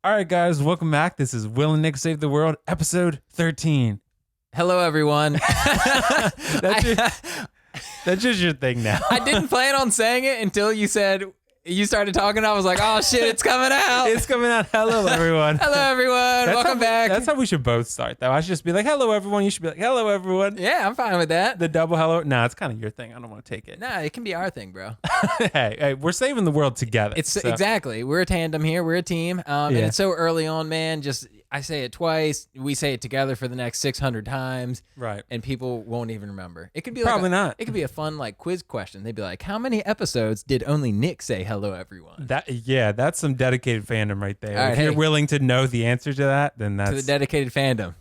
All right, guys, welcome back. This is Will and Nick Save the World, episode 13. Hello, everyone. That's just your thing now. I didn't plan on saying it until you started talking. I was like, oh shit, it's coming out. It's coming out. Hello, everyone. Hello, everyone. Welcome back. That's how we should both start, though. I should just be like, hello, everyone. You should be like, hello, everyone. Yeah, I'm fine with that. The double hello. Nah, it's kind of your thing. I don't want to take it. Nah, it can be our thing, bro. hey, we're saving the world together. Exactly. We're a tandem here. We're a team. And it's so early on, man. I say it twice. We say it together for the next 600 times. Right. And people won't even remember. It could be probably not. It could be a fun quiz question. They'd be like, how many episodes did only Nick say hello, everyone? That's some dedicated fandom right there. All right, if you're willing to know the answer to that, then that's to the dedicated fandom.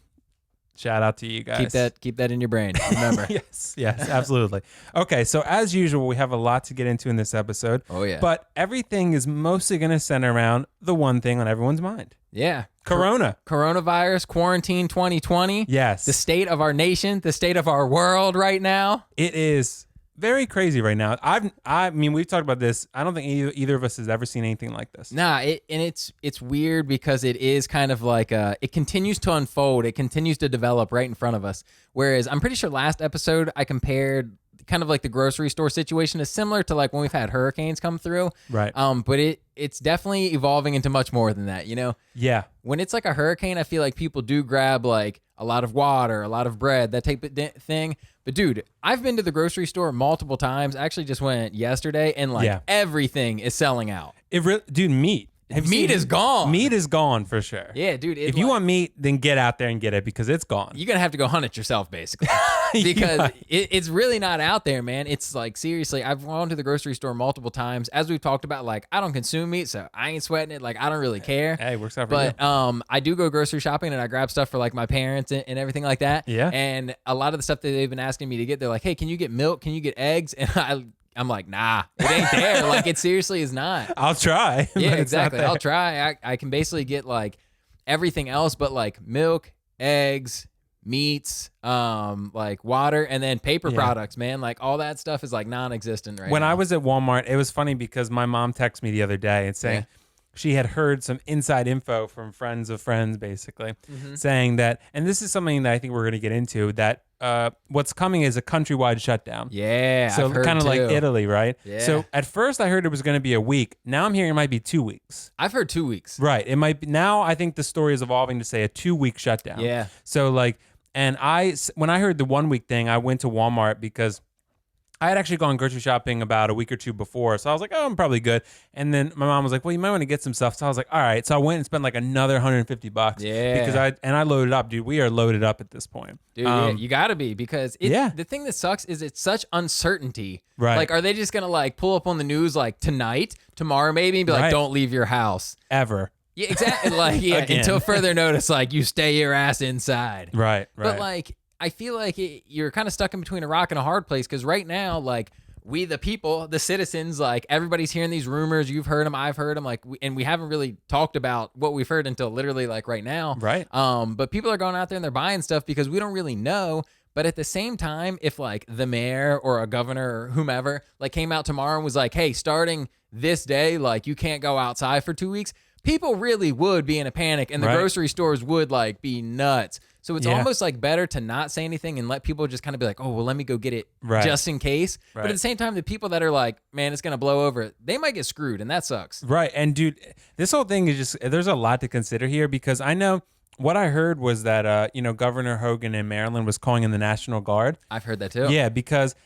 Shout out to you guys. Keep that in your brain. Remember. Yes, absolutely. Okay, so as usual, we have a lot to get into in this episode. Oh, yeah. But everything is mostly going to center around the one thing on everyone's mind. Yeah. Coronavirus, quarantine 2020. Yes. The state of our nation, the state of our world right now. It is very crazy right now. I mean, we've talked about this. I don't think either of us has ever seen anything like this. Nah, it's weird because it is kind of like it continues to unfold. It continues to develop right in front of us. Whereas I'm pretty sure last episode I compared kind of like the grocery store situation is similar to like when we've had hurricanes come through. Right. But it's definitely evolving into much more than that, you know? Yeah. When it's like a hurricane, I feel like people do grab like a lot of water, a lot of bread, that type of thing. But dude, I've been to the grocery store multiple times. I actually just went yesterday and everything is selling out. Dude, meat. Meat is gone. Meat is gone for sure. Yeah, dude. If you want meat, then get out there and get it because it's gone. You're going to have to go hunt it yourself, basically. Because it's really not out there, man. It's like, seriously, I've gone to the grocery store multiple times. As we've talked about, like, I don't consume meat, so I ain't sweating it. Like, I don't really care. Hey, works out for you. But I do go grocery shopping, and I grab stuff for, like, my parents and everything like that. Yeah. And a lot of the stuff that they've been asking me to get, they're like, hey, can you get milk? Can you get eggs? And I'm like, nah, it ain't there. Like, it seriously is not. I'll try. Yeah, exactly. I'll try. I can basically get, like, everything else but, like, milk, eggs, meats, like water, and then paper products, man. Like, all that stuff is, like, non-existent right now. When I was at Walmart, it was funny because my mom texted me the other day and saying she had heard some inside info from friends of friends, basically, saying that, and this is something that I think we're going to get into, that what's coming is a countrywide shutdown. Yeah, so kind of like Italy, right? Yeah. So at first I heard it was going to be a week. Now I'm hearing it might be 2 weeks. I've heard 2 weeks. Right. It might be. Now I think the story is evolving to say a 2-week shutdown. Yeah. So like, and when I heard the 1 week thing, I went to Walmart because I had actually gone grocery shopping about a week or two before. So I was like, oh, I'm probably good. And then my mom was like, well, you might want to get some stuff. So I was like, all right. So I went and spent like another $150. Yeah. Because I loaded up, dude. We are loaded up at this point. Dude, you got to be, because the thing that sucks is it's such uncertainty. Right. Like, are they just going to like pull up on the news like tonight, tomorrow maybe, and be like, don't leave your house? Ever. Yeah, exactly. Like, until further notice, like, you stay your ass inside. Right. But like, I feel like you're kind of stuck in between a rock and a hard place, because right now, like, we the people, the citizens, like, everybody's hearing these rumors. You've heard them, I've heard them, like, and we haven't really talked about what we've heard until literally like right now. Right. But people are going out there and they're buying stuff because we don't really know. But at the same time, if like the mayor or a governor or whomever like came out tomorrow and was like, hey, starting this day, like, you can't go outside for 2 weeks, people really would be in a panic, and the grocery stores would like be nuts. So it's almost like better to not say anything and let people just kind of be like, oh, well, let me go get it just in case. But at the same time, the people that are like, man, it's going to blow over, they might get screwed, and that sucks. Right. And dude, this whole thing is just, there's a lot to consider here, because I know what I heard was that, Governor Hogan in Maryland was calling in the National Guard. I've heard that too. Yeah,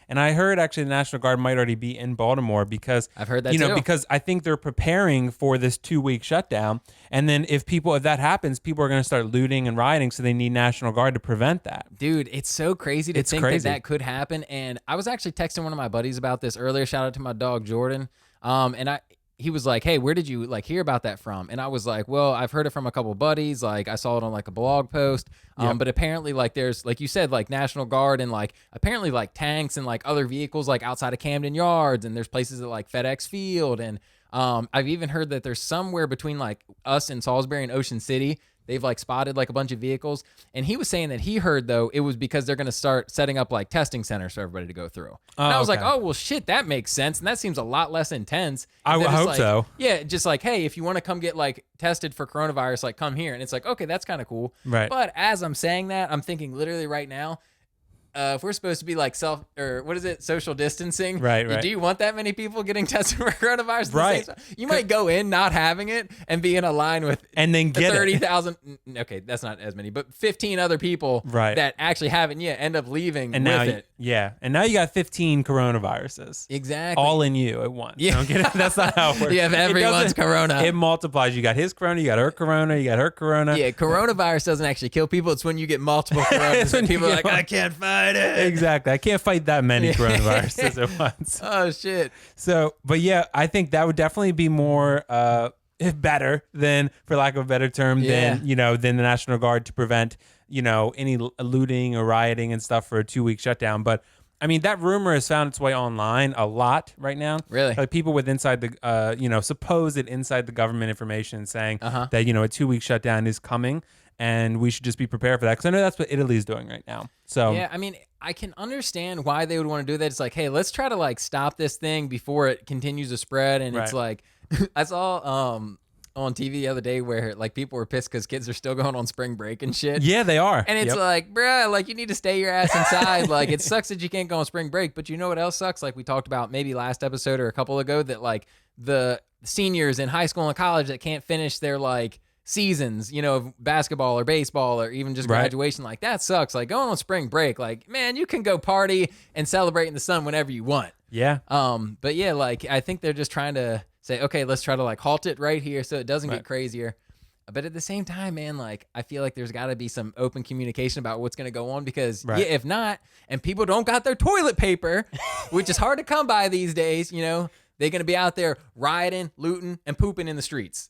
and I heard actually the National Guard might already be in Baltimore, because I've heard that too. Because I think they're preparing for this 2-week shutdown. And then if that happens, people are going to start looting and rioting. So they need National Guard to prevent that. Dude, it's so crazy to think that could happen. And I was actually texting one of my buddies about this earlier. Shout out to my dog, Jordan. He was like, hey, where did you like hear about that from? And I was like, well, I've heard it from a couple buddies. Like, I saw it on like a blog post. But apparently, like, there's, like you said, like National Guard and like apparently like tanks and like other vehicles like outside of Camden Yards, and there's places at like FedEx Field. And I've even heard that there's somewhere between like us and Salisbury and Ocean City they've like spotted like a bunch of vehicles. And he was saying that he heard though it was because they're going to start setting up like testing centers for everybody to go through. And I was like, oh well, shit, that makes sense, and that seems a lot less intense. I would hope so. Yeah, just like, hey, if you want to come get like tested for coronavirus, like come here, and it's like, okay, that's kind of cool. Right. But as I'm saying that, I'm thinking literally right now. If we're supposed to be like social distancing, right. Do you want that many people getting tested for coronavirus? Right. You might go in not having it and be in a line with and then get 30,000. Okay, that's not as many, but 15 other people that actually haven't yet end up leaving and with now it. Yeah, and now you got 15 coronaviruses. Exactly. All in you at once. Yeah. Don't get it? That's not how it works. You have everyone's corona. It multiplies. You got his corona, you got her corona, you got her corona. Yeah, coronavirus doesn't actually kill people. It's when you get multiple coronas and people are like, I can't fight it. Exactly. I can't fight that many coronaviruses at once. Oh, shit. So, but yeah, I think that would definitely be more better than, for lack of a better term, than the National Guard to prevent, any looting or rioting and stuff for a 2-week shutdown. But I mean, that rumor has found its way online a lot right now. Really? Like people with inside the, supposed inside the government information saying that, a 2-week shutdown is coming. And we should just be prepared for that, because I know that's what Italy's doing right now. So yeah, I mean, I can understand why they would want to do that. It's like, hey, let's try to like stop this thing before it continues to spread. And it's like, I saw on TV the other day where like people were pissed because kids are still going on spring break and shit. Yeah, they are. And it's like, bruh, like you need to stay your ass inside. Like it sucks that you can't go on spring break, but you know what else sucks? Like we talked about maybe last episode or a couple ago, that like the seniors in high school and college that can't finish their like seasons, of basketball or baseball or even just graduation, like that sucks. Like going on spring break, like man, you can go party and celebrate in the sun whenever you want. Yeah. But yeah, like I think they're just trying to say, okay, let's try to like halt it right here so it doesn't get crazier. But at the same time, man, like I feel like there's got to be some open communication about what's going to go on, because if not, and people don't got their toilet paper, which is hard to come by these days, they're going to be out there rioting, looting, and pooping in the streets.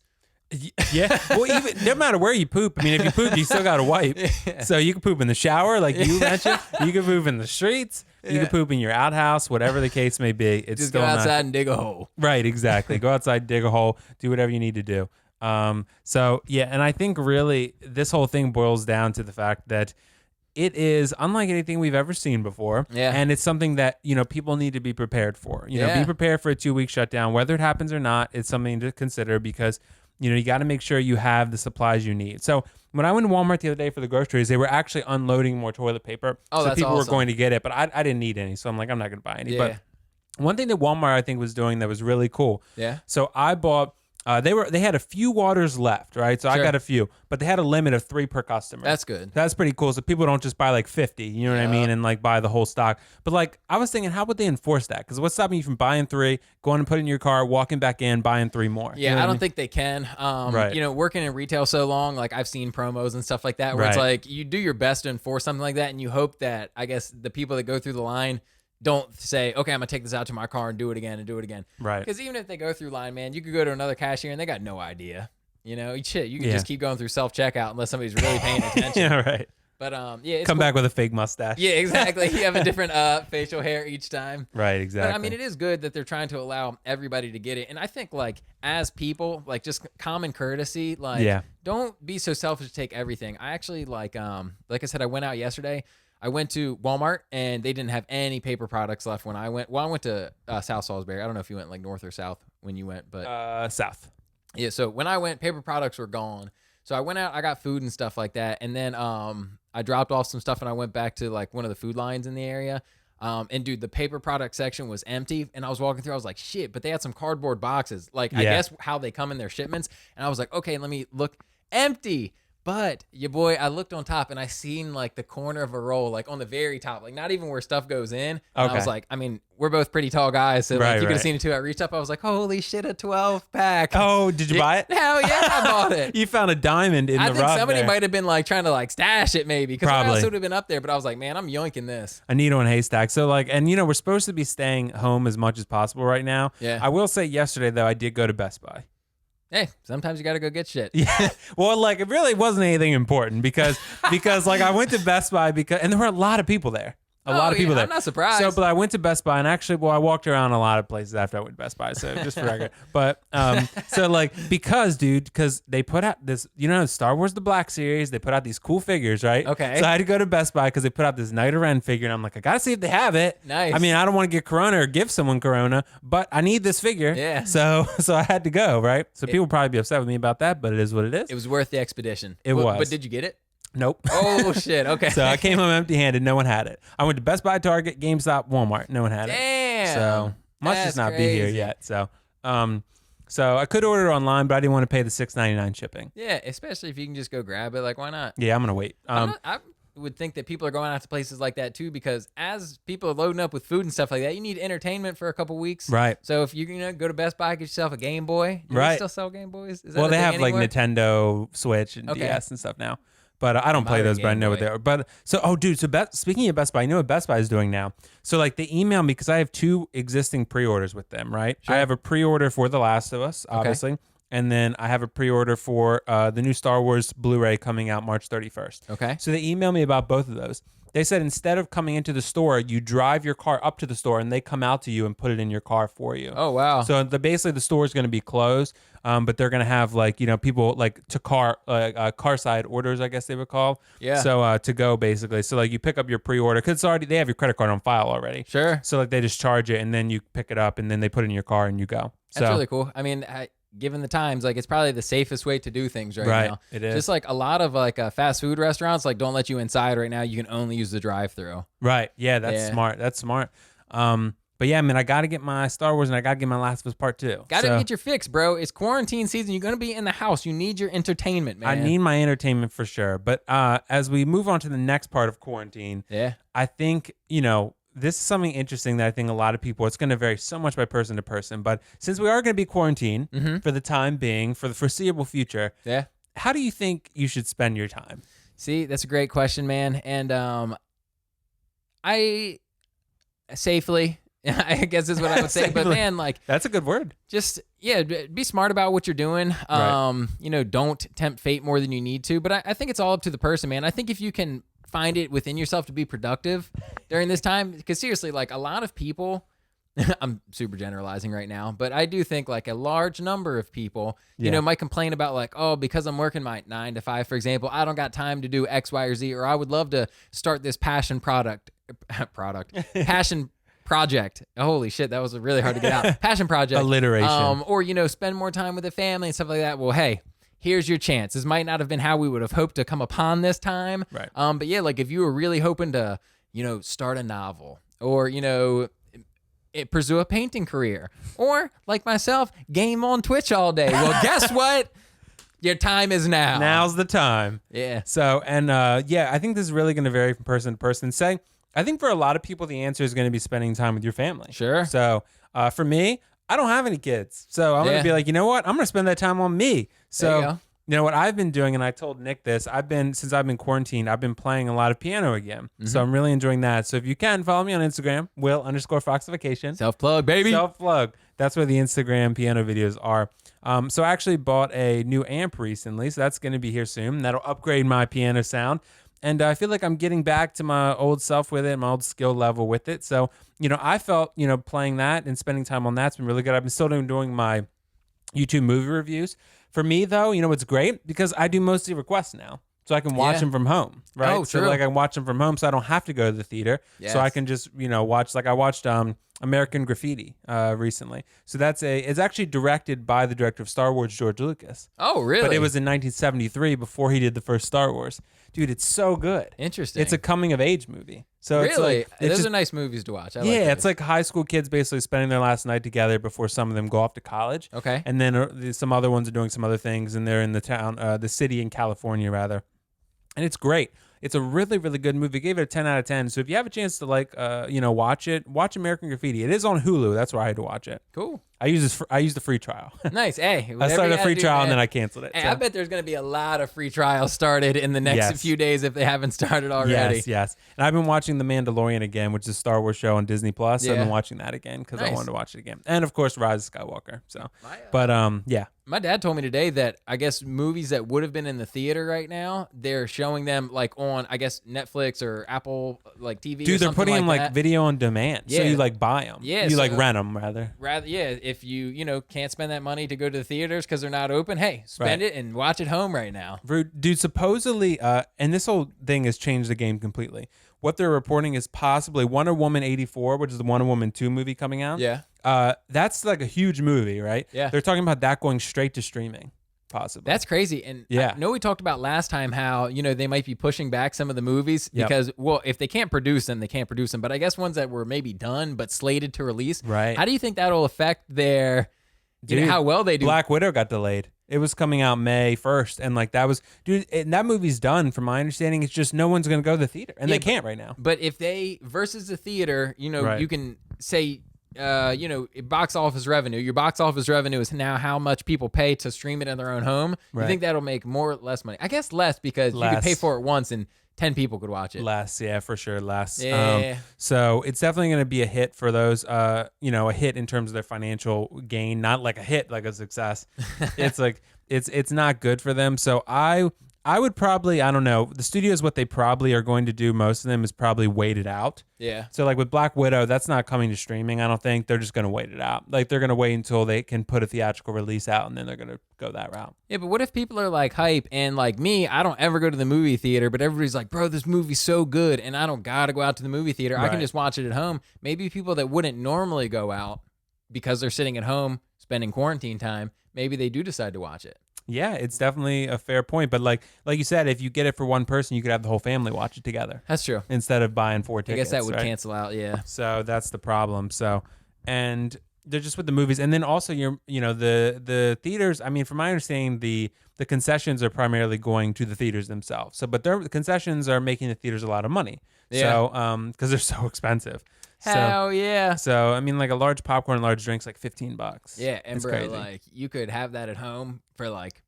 Yeah. Well, even no matter where you poop, I mean, if you poop, you still got to wipe. So you can poop in the shower, like you mentioned. You can poop in the streets. You can poop in your outhouse, whatever the case may be. It's just still go outside and dig a hole. Right. Exactly. Go outside, dig a hole, do whatever you need to do. So yeah, and I think really this whole thing boils down to the fact that it is unlike anything we've ever seen before. Yeah. And it's something that, people need to be prepared for. Be prepared for a 2-week shutdown. Whether it happens or not, it's something to consider, because you got to make sure you have the supplies you need. So when I went to Walmart the other day for the groceries, they were actually unloading more toilet paper. Oh, so that's people awesome. were going to get it, but I didn't need any. So I'm like, I'm not going to buy any. Yeah. But one thing that Walmart, I think, was doing that was really cool. Yeah. So I bought, they had a few waters left, right? So I got a few, but they had a limit of 3 per customer. That's good. That's pretty cool. So people don't just buy like 50, you know what I mean? And like buy the whole stock. But like, I was thinking, how would they enforce that? Because what's stopping you from buying 3, going and putting in your car, walking back in, buying 3 more? Yeah, you know I don't think they can. Working in retail so long, like I've seen promos and stuff like that where it's like you do your best to enforce something like that, and you hope that, I guess, the people that go through the line don't say, okay, I'm going to take this out to my car and do it again and do it again. Right. Because even if they go through line, man, you could go to another cashier and they got no idea. Shit, you can just keep going through self-checkout unless somebody's really paying attention. Yeah, right. But it's Come cool. back with a fake mustache. Yeah, exactly. You have a different facial hair each time. Right, exactly. But I mean, it is good that they're trying to allow everybody to get it. And I think, like, as people, like, just common courtesy, like, don't be so selfish to take everything. I actually, like I said, I went out yesterday. I went to Walmart, and they didn't have any paper products left when I went. Well, I went to South Salisbury. I don't know if you went, like, north or south when you went, but... South. Yeah, so when I went, paper products were gone. So I went out, I got food and stuff like that. And then I dropped off some stuff, and I went back to, like, one of the food lines in the area. And, dude, the paper product section was empty. And I was walking through, I was like, shit, but they had some cardboard boxes. Like, I guess how they come in their shipments. And I was like, okay, let me look. Empty. But your boy, I looked on top and I seen like the corner of a roll, like on the very top, like not even where stuff goes in. And I was like, I mean, we're both pretty tall guys, so like you could have seen it too. I reached up, I was like, holy shit, a 12-pack. Oh, did you buy it? Hell yeah, I bought it. You found a diamond in the rough. I think somebody might have been like trying to like stash it maybe, because I also would have been up there. But I was like, man, I'm yoinking this. A needle in a haystack. So like, and we're supposed to be staying home as much as possible right now. Yeah. I will say yesterday though, I did go to Best Buy. Hey, sometimes you got to go get shit. Yeah. Well, like it really wasn't anything important because like I went to Best Buy and there were a lot of people there. A lot of people there. I'm not surprised. So, but I went to Best Buy and actually, well, I walked around a lot of places after I went to Best Buy. So just for record, but so like because they put out this, Star Wars: The Black Series. They put out these cool figures, right? Okay. So I had to go to Best Buy because they put out this Knight of Ren figure, and I'm like, I gotta see if they have it. Nice. I mean, I don't want to get Corona or give someone Corona, but I need this figure. Yeah. So I had to go, right? So people probably be upset with me about that, but it is what it is. It was worth the expedition. It was. But did you get it? Nope. Oh shit. Okay. So I came home empty-handed. No one had it. I went to Best Buy, Target, GameStop, Walmart. No one had it. Damn. So must That's just not be here crazy. yet. So I could order it online, but I didn't want to pay the $6.99 shipping. Yeah, especially if you can just go grab it. Like, why not? Yeah, I'm gonna wait. I would think that people are going out to places like that too, because as people are loading up with food and stuff like that, you need entertainment for a couple weeks. Right. So if you're gonna go to Best Buy, get yourself a Game Boy. Do Right. they still sell Game Boys? Is that Well, a they thing have like anywhere? Nintendo Switch and Okay. DS and stuff now. But I don't play Modern those, but I Game know what Boy. they are. But so, dude, so speaking of Best Buy, you know what Best Buy is doing now? So, like, they email me because I have 2 existing pre-orders with them, right? Sure. I have a pre-order for The Last of Us, obviously. And then I have a pre-order for the new Star Wars Blu-ray coming out March 31st. Okay. So they emailed me about both of those. They said instead of coming into the store, you drive your car up to the store and they come out to you and put it in your car for you. Oh wow. So basically the store is going to be closed, but they're going to have like, people like to car side orders, I guess they would call. Yeah. So to go basically. So like you pick up your pre-order because it's already, they have your credit card on file already. Sure. So like they just charge it and then you pick it up and then they put it in your car and you go. That's So really cool. I mean, given the times, like it's probably the safest way to do things right Right, now. it is. Just like a lot of like fast food restaurants, like don't let you inside right now. You can only use the drive-through. Right. Yeah, that's Yeah. smart. That's smart. But yeah, man, I got to get my Star Wars and I got to get my Last of Us Part 2. Got to So get your fix, bro. It's quarantine season. You're gonna be in the house. You need your entertainment, man. I need my entertainment for sure. But as we move on to the next part of quarantine, Yeah. I think, this is something interesting that I think a lot of people, it's going to vary so much by person to person. But since we are going to be quarantined for the time being, for the foreseeable future, Yeah. how do you think you should spend your time? See, that's a great question, man. And I safely, I guess is what I would say. But Safely. man, like That's a good word. just be smart about what you're doing. Right. Don't tempt fate more than you need to. But I think it's all up to the person, man. I think if you can find it within yourself to be productive during this time, because seriously, like a lot of people, I'm super generalizing right now, but I do think like a large number of people, Yeah. might complain about like, oh, because I'm working my 9 to 5, for example, I don't got time to do X, Y, or Z, or I would love to start this passion project. Holy shit, that was really hard to get out. Passion project. Alliteration. Or, spend more time with the family and stuff like that. Well, hey, here's your chance. This might not have been how we would have hoped to come upon this time. Right. But yeah, like if you were really hoping to, start a novel or, pursue a painting career or like myself, game on Twitch all day. Well, guess what? Your time is now. Now's the time. Yeah. So, and I think this is really going to vary from person to person. I think for a lot of people, the answer is going to be spending time with your family. Sure. So for me, I don't have any kids. So I'm going Yeah. to be like, you know what? I'm going to spend that time on me. There you So, go. what I've been doing, and I told Nick this, since I've been quarantined, I've been playing a lot of piano again. So I'm really enjoying that. So if you can, follow me on Instagram, Will_Foxification. Self-plug, baby. Self-plug. That's where the Instagram piano videos are. So I actually bought a new amp recently, so that's going to be here soon. That'll upgrade my piano sound. And I feel like I'm getting back to my old self with it, my old skill level with it. So, I felt, playing that and spending time on that's been really good. I've been still doing my YouTube movie reviews. For me, though, it's great because I do mostly requests now. So I can watch Yeah. them from home, right? Oh, So true. like I watch them from home so I don't have to go to the theater. Yes. So I can just, watch, like I watched American Graffiti recently. So it's actually directed by the director of Star Wars, George Lucas. Oh, really? But it was in 1973 before he did the first Star Wars. Dude, it's so good. interesting. It's a coming of age movie. So it's really? like Those are nice movies to watch. I like it's those. like high school kids basically spending their last night together before some of them go off to college. Okay. And then some other ones are doing some other things, and they're in the city in California rather. And it's great. It's a really, really good movie. I gave it a 10 out of 10. So if you have a chance to watch it, watch American Graffiti. It is on Hulu. That's where I had to watch it. Cool. I used the free trial. Nice. Hey, I whatever started you a gotta free do, trial man. and then I canceled it. Hey, so. I bet there's going to be a lot of free trials started in the next Yes. few days if they haven't started already. Yes. And I've been watching The Mandalorian again, which is a Star Wars show on Disney Plus. I've Yeah. been watching that again because I Nice. wanted to watch it again. And of course, Rise of Skywalker. So, My, but yeah. My dad told me today that I guess movies that would have been in the theater right now, they're showing them like on, I guess, Netflix or Apple like TV. Dude, or they're something putting them like that. video on demand. So Yeah. you like buy them. Yeah, You like so- rent them rather. Rather, yeah, if you know can't spend that money to go to the theaters because they're not open, hey, spend Right. it and watch it home right now. Dude, supposedly, and this whole thing has changed the game completely. What they're reporting is possibly Wonder Woman 84, which is the Wonder Woman 2 movie coming out. Yeah. That's like a huge movie, right? Yeah. They're talking about that going straight to streaming, possibly. That's crazy. And Yeah. I know we talked about last time how, they might be pushing back some of the movies Yep. because, well, if they can't produce them, they can't produce them. But I guess ones that were maybe done but slated to release. Right. How do you think that'll affect their, Dude, how well they do? Black Widow got delayed. It was coming out May 1st. And like that was, dude, and that movie's done from my understanding. It's just no one's going to go to the theater. And Yeah, they can't right now. But if they, versus the theater, Right. you can say, box office revenue. Your box office revenue is now how much people pay to stream it in their own home. You Right. think that'll make more or less money? I guess less because you could pay Less. for it once and 10 people could watch it. Less, yeah, for sure, less. Yeah. So it's definitely going to be a hit for those, a hit in terms of their financial gain, not like a hit, like a success. It's like, it's not good for them. So I would probably, I don't know, the studios, what they probably are going to do, most of them is probably wait it out. Yeah. So like with Black Widow, that's not coming to streaming. I don't think they're just going to wait it out. Like they're going to wait until they can put a theatrical release out and then they're going to go that route. Yeah, but what if people are like hype and like me, I don't ever go to the movie theater, but everybody's like, bro, this movie's so good and I don't got to go out to the movie theater. I can Right. just watch it at home. Maybe people that wouldn't normally go out because they're sitting at home spending quarantine time, maybe they do decide to watch it. Yeah, it's definitely a fair point. But like you said, if you get it for one person, you could have the whole family watch it together That's true. instead of buying 4 I tickets. guess that would right? cancel out. Yeah. So that's the problem. So, and they're just with the movies, and then also the theaters. I mean, from my understanding, the concessions are primarily going to the theaters themselves. So, but the concessions are making the theaters a lot of money. Yeah. So, because they're so expensive. Hell yeah. So, I mean, like a large popcorn, large drinks, like $15. Yeah, and It's bro, crazy. like you could have that at home for like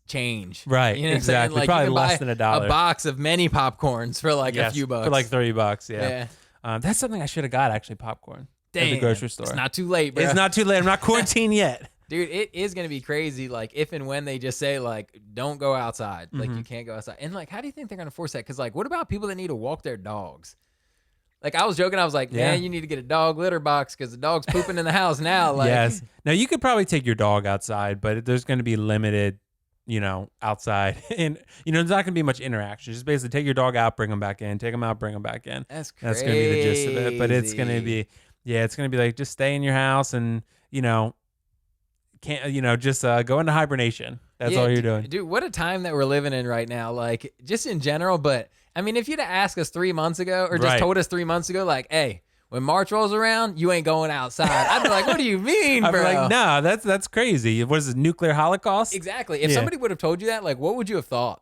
change. Right, You know what I'm exactly. saying? Like, you Probably could less buy than $1. A box of many popcorns for like a Yes, few bucks. for like $30. Yeah. Yeah. That's something I should have got actually. Popcorn at Damn. the grocery store. It's not too late, bro. It's not too late. I'm not quarantined yet. Dude, it is gonna be crazy. Like if and when they just say like, don't go outside, like Mm-hmm. you can't go outside, and like, how do you think they're gonna force that? Because like, what about people that need to walk their dogs? Like I was joking, I was like, Yeah. man, you need to get a dog litter box because the dog's pooping in the house now. Like, Yes. Now you could probably take your dog outside, but there's going to be limited, outside, and there's not going to be much interaction. Just basically take your dog out, bring them back in, take them out, bring them back in. that's crazy. That's going to be the gist of it. But it's going to be, it's going to be like just stay in your house and just go into hibernation. That's all you're doing. Dude, what a time that we're living in right now. Like, just in general, but I mean, if you'd have asked us 3 months ago or just Right. told us 3 months ago, like, hey, when March rolls around, you ain't going outside. I'd be like, what do you mean, I'd be bro? like, no, that's crazy. What is this, nuclear holocaust? Exactly. If Yeah. somebody would have told you that, like, what would you have thought?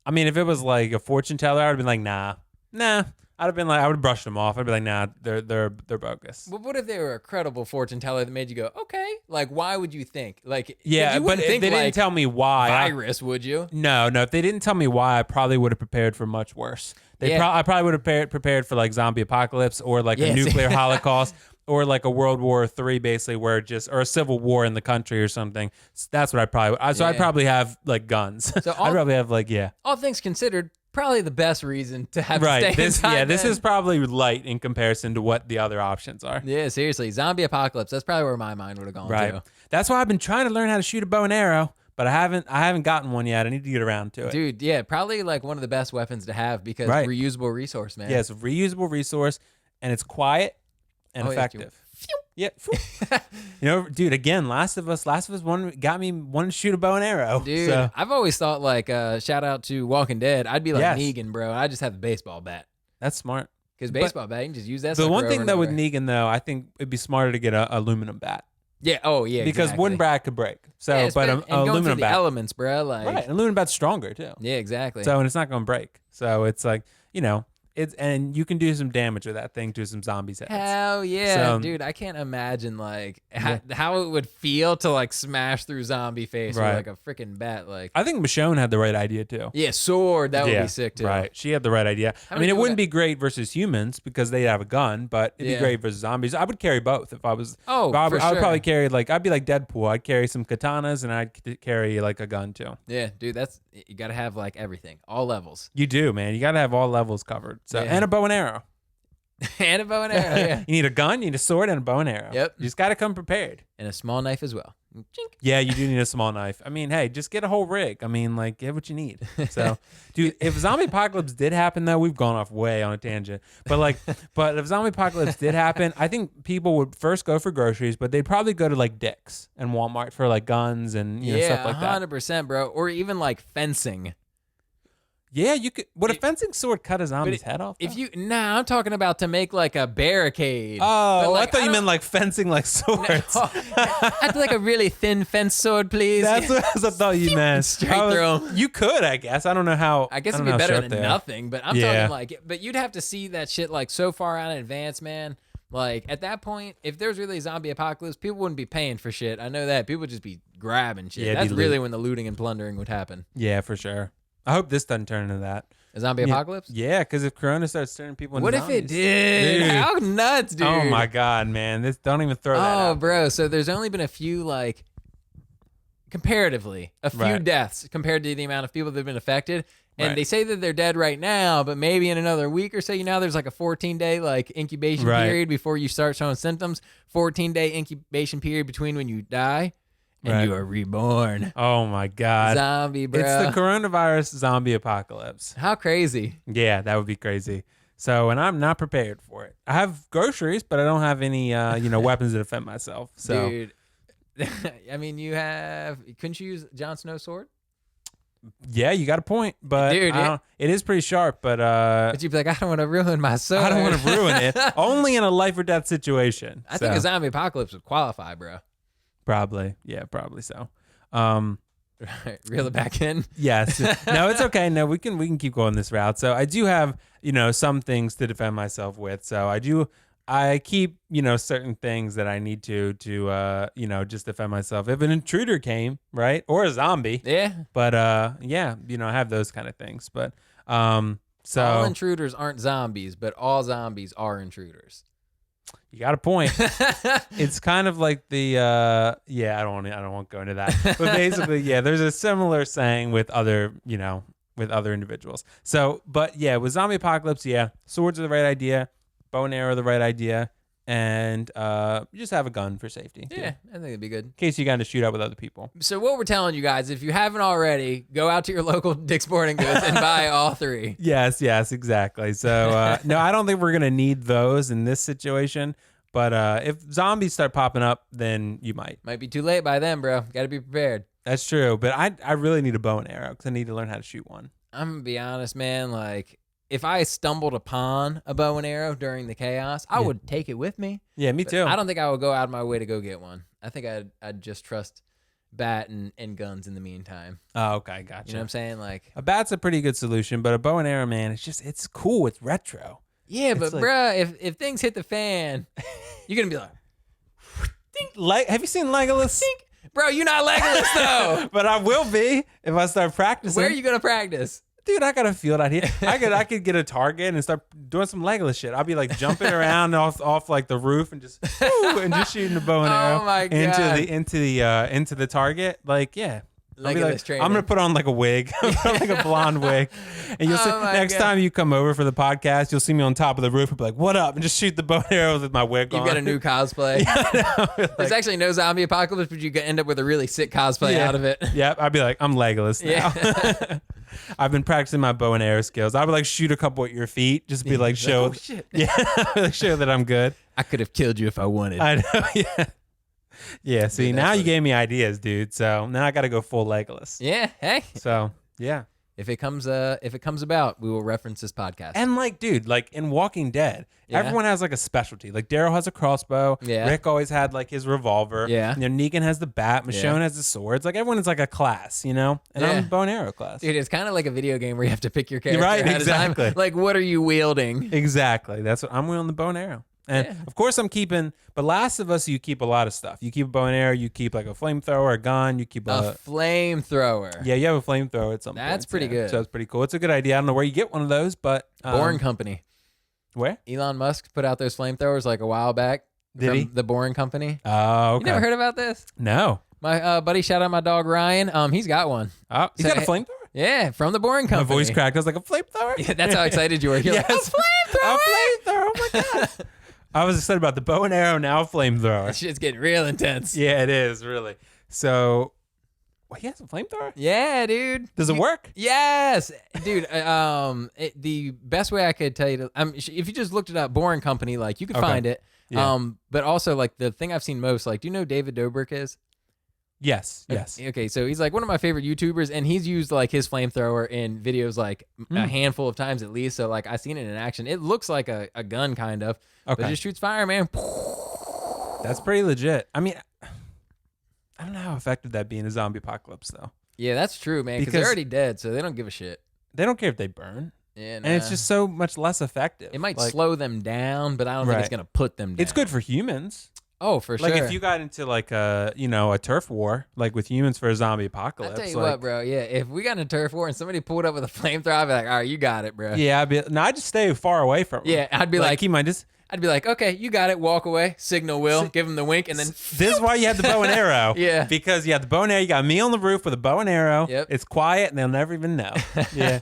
I mean, if it was like a fortune teller, I would have been like, nah. I'd have been like, I would have brushed them off. I'd be like, nah, they're bogus. But what if they were a credible fortune teller that made you go, okay? Like, why would you think? Like, Yeah, you but wouldn't if think they didn't like tell me why. virus, would you? No. If they didn't tell me why, I probably would have prepared for much worse. Yeah. I probably would have prepared for like zombie apocalypse or like a Yes. nuclear holocaust or like a World War III, basically, or a civil war in the country or something. That's what I'd probably. So I'd Yeah. probably have like guns. So I'd probably have like All things considered, probably the best reason to have to right. stay inside. This then. is probably light in comparison to what the other options are. Yeah, seriously, zombie apocalypse. That's probably where my mind would have gone Right. to. That's why I've been trying to learn how to shoot a bow and arrow, but I haven't gotten one yet. I need to get around to it. Dude, yeah, probably like one of the best weapons to have because Right. reusable resource, man. Yeah, it's a reusable resource, and it's quiet and Oh, yeah, effective. Yeah, dude. Again, Last of Us got me wanting to shoot a bow and arrow. Dude, So, I've always thought like shout out to Walking Dead. I'd be like Yes. Negan, bro. I just have the baseball bat that's smart. because baseball bat you can just use that. The sucker one over thing and though with over. Negan though, I think it'd be smarter to get a aluminum bat yeah, oh yeah, because exactly. wooden bat could break. So, Yeah, but and an going through aluminum the bat, elements, bro. Like, right? An aluminum bat's stronger too. yeah, exactly. So and it's not going to break. So it's like and you can do some damage with that thing to some zombies' heads. Hell yeah, So- dude! I can't imagine like how it would feel to like smash through zombie face Right. with like a freaking bat. Like, I think Michonne had the right idea too. yeah, sword that would Yeah, be sick too. Right. She had the right idea. I many mean, it people wouldn't got- be great versus humans because they have a gun, but it'd Yeah. be great versus zombies. I would carry both if I was. Oh, I for would sure. probably carry I'd be like Deadpool. I'd carry some katanas and I'd carry like a gun too. Yeah, dude, you got to have like everything, all levels, You do, man. You got to have all levels covered. So Yeah. and a bow and arrow. and a bow and arrow, yeah, You need a gun, you need a sword, and a bow and arrow. Yep. You just got to come prepared. and a small knife as well. Chink. Yeah, you do need a small knife. I mean, hey, just get a whole rig. I mean, like, get what you need. So, dude, if zombie apocalypse did happen, though, we've gone off way on a tangent. But but if zombie apocalypse did happen, I think people would first go for groceries, but they'd probably go to like Dick's and Walmart for like guns and you know, Yeah, stuff like that. 100%, bro. Or even like fencing. Yeah, you could. Would a It- fencing sword cut a zombie's head off? If though? you, nah, I'm talking about to make like a barricade. Oh, But, like, I thought you don't- meant like fencing, like swords. I'd like a really thin fence sword, please. That's what I thought you meant. Straight I was- through 'em. You could, I guess. I don't know how. I guess don't it'd be know how better sharp than they are. nothing, but I'm Yeah. talking like, but you'd have to see that shit like so far out in advance, man. Like at that point, if there's really a zombie apocalypse, people wouldn't be paying for shit. I know that people would just be grabbing shit. Yeah, it'd That's be really loot. when the looting and plundering would happen. Yeah, for sure. I hope this doesn't turn into that. A zombie apocalypse? Yeah, because if Corona starts turning people into What if zombies, it did? Dude. How nuts, dude! Oh my god, man! This don't even throw that Oh, out. bro. So there's only been a few, like, comparatively, a few Right. deaths compared to the amount of people that have been affected. And Right. they say that they're dead right now, but maybe in another week or so, there's like a 14-day like incubation Right. period before you start showing symptoms. 14-day incubation period between when you die and Right. you are reborn. Oh my god! Zombie, bro. It's the coronavirus zombie apocalypse. How crazy. Yeah, that would be crazy. So, and I'm not prepared for it. I have groceries, but I don't have any, weapons to defend myself. So, Dude. I mean, couldn't you use Jon Snow's sword? yeah, you got a point. But Dude, it is pretty sharp. But But you'd be like, I don't want to ruin my sword. I don't want to ruin it. Only in a life or death situation. I think So, a zombie apocalypse would qualify, bro. probably. Yeah, probably so. Right, reel it back in. Yes. No, it's okay. No, we can keep going this route. So I do have, some things to defend myself with. So I keep, certain things that I need to just defend myself. If an intruder came, right? Or a zombie. Yeah. But I have those kind of things. But so All intruders aren't zombies, but all zombies are intruders. you got a point. It's kind of like the I don't want to go into that. But basically, yeah, there's a similar saying with other individuals. So, but yeah, with zombie apocalypse, yeah, swords are the right idea, bow and arrow are the right idea, and you just have a gun for safety. too, Yeah, I think it'd be good. in case you got to shoot out with other people. So what we're telling you guys, if you haven't already, go out to your local Dick's Sporting Goods and buy all three. Yes, exactly. So no, I don't think we're gonna need those in this situation. But if zombies start popping up, then you might. Might be too late by then, bro. Got to be prepared. That's true. But I really need a bow and arrow because I need to learn how to shoot one. I'm gonna be honest, man. Like, if I stumbled upon a bow and arrow during the chaos, I Yeah. would take it with me. Yeah, me But too. I don't think I would go out of my way to go get one. I think I'd just trust bat and guns in the meantime. Oh, okay, gotcha. You know what I'm saying? Like, A bat's a pretty good solution, but a bow and arrow, man, it's cool. It's retro. yeah, It's but like- bruh, if things hit the fan, you're gonna be like, Have you seen Legolas? bro, you're not Legolas though. But I will be if I start practicing. Where are you gonna practice? Dude, I got a field out here. I could get a target and start doing some Legolas shit. I'll be like jumping around off like the roof and just shooting the bow and Oh arrow my God. into the target. Like, yeah. I'll be Legolas like, training. I'm gonna put on like a wig, like a blonde wig, and you'll see Oh my next God. time you come over for the podcast, you'll see me on top of the roof and be like, "What up?" and just shoot the bow and arrows with my wig You've on. got a new cosplay. Like, There's actually no zombie apocalypse, but you could end up with a really sick cosplay Yeah. out of it. Yep, I'd be like, I'm Legolas now. Yeah. I've been practicing my bow and arrow skills. I would like shoot a couple at your feet, just be like, show, oh, shit. yeah, like, show that I'm good. I could have killed you if I wanted. I know, yeah, yeah. See, Dude, now that's you funny. gave me ideas, dude. So now I got to go full Legolas. Yeah, hey. So yeah, if it comes about, we will reference this podcast. And like, dude, like in Walking Dead, Yeah. everyone has like a specialty. Like Daryl has a crossbow. Yeah. Rick always had like his revolver. Yeah. You know, Negan has the bat. Michonne has the swords. Like everyone is like a class, you know? And Yeah. I'm bow and arrow class. Dude, it's kind of like a video game where you have to pick your character Right, ahead of time. exactly. Like, what are you wielding? Exactly. That's what I'm wielding, the bow and arrow. And Yeah. of course I'm keeping, but Last of Us, you keep a lot of stuff. You keep a bow and arrow, you keep like a flamethrower, a gun, you keep A flamethrower. yeah, you have a flamethrower at some point. That's pretty good. So it's pretty cool. It's a good idea. I don't know where you get one of those, but Boring Company. where? Elon Musk put out those flamethrowers like a while back. Did from he? The Boring Company. Oh, okay. You never heard about this? No. My buddy, shout out my dog Ryan. He's got one. Oh, he's So- got a flamethrower? Yeah, from the Boring My Company. voice cracked. I was like, a flamethrower? Yeah, that's how excited you were. You're like, Yes. a flamethrower. A flamethrower. Oh my god. I was excited about the bow and arrow, now a flamethrower. That shit's getting real intense. Yeah, it is, really. So, well, he has a flamethrower? Yeah, dude. Does it work? Yes, dude. The best way I could tell you to, if you just looked it up, Boring Company, like you could Okay. find it. Yeah. But also like the thing I've seen most, like, do you know who David Dobrik is? Yes, yes. Okay, so he's like one of my favorite YouTubers, and he's used like his flamethrower in videos like a handful of times at least. So like I've seen it in action. It looks like a gun kind of, but Okay. it just shoots fire, man. That's pretty legit. I mean, I don't know how effective that'd be in a zombie apocalypse, though. Yeah, that's true, man. Because they're Because- already dead, so they don't give a shit. They don't care if they burn. Yeah, And it's nah. just so much less effective. it might Like, slow them down, but I don't think it's Right. gonna put them down. It's good for humans. Oh, for Like sure. if you got into like a turf war, like with humans for a zombie I apocalypse. tell you like, what, bro. Yeah, if we got in a turf war and somebody pulled up with a flamethrower, I'd be like, all right, you got it, bro. Yeah, I just stay far away from them. Yeah, I'd be like, keep my dis- I'd be like, okay, you got it. Walk away. Signal Will. Give him the wink, and then This is why you had the bow and arrow. Yeah. Because you had the bow and arrow. You got me on the roof with a bow and arrow. Yep. It's quiet and they'll never even know. Yeah.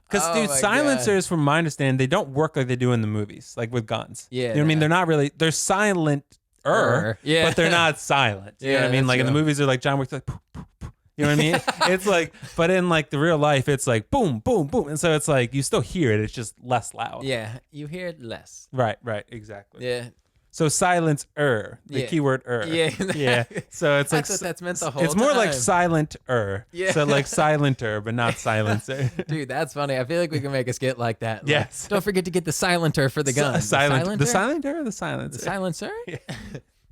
Because, Oh dude, my silencers, from my understanding, they don't work like they do in the movies, like with guns. Yeah, You know what I mean? nah. They're not really, they're silent. Yeah. But they're not silent. You know Yeah, what I mean? that's Like in the true. movies, they're like John Wick's like, poof, poof, poof. You know what I mean? It's like, but in like the real life, it's like boom, boom, boom. And so it's like, you still hear it. It's just less loud. yeah, you hear it less. Right, exactly. Yeah, So silence-er, the Yeah. keyword Yeah. Yeah. So it's like, that's what that's meant the whole it's more like time. silent-er. Yeah. So like silenter, but not silencer. Dude, that's funny. I feel like we can make a skit like that. Like, Yes. Don't forget to get the silenter for the gun. Silent, the silencer? silenter or the silencer? The silencer?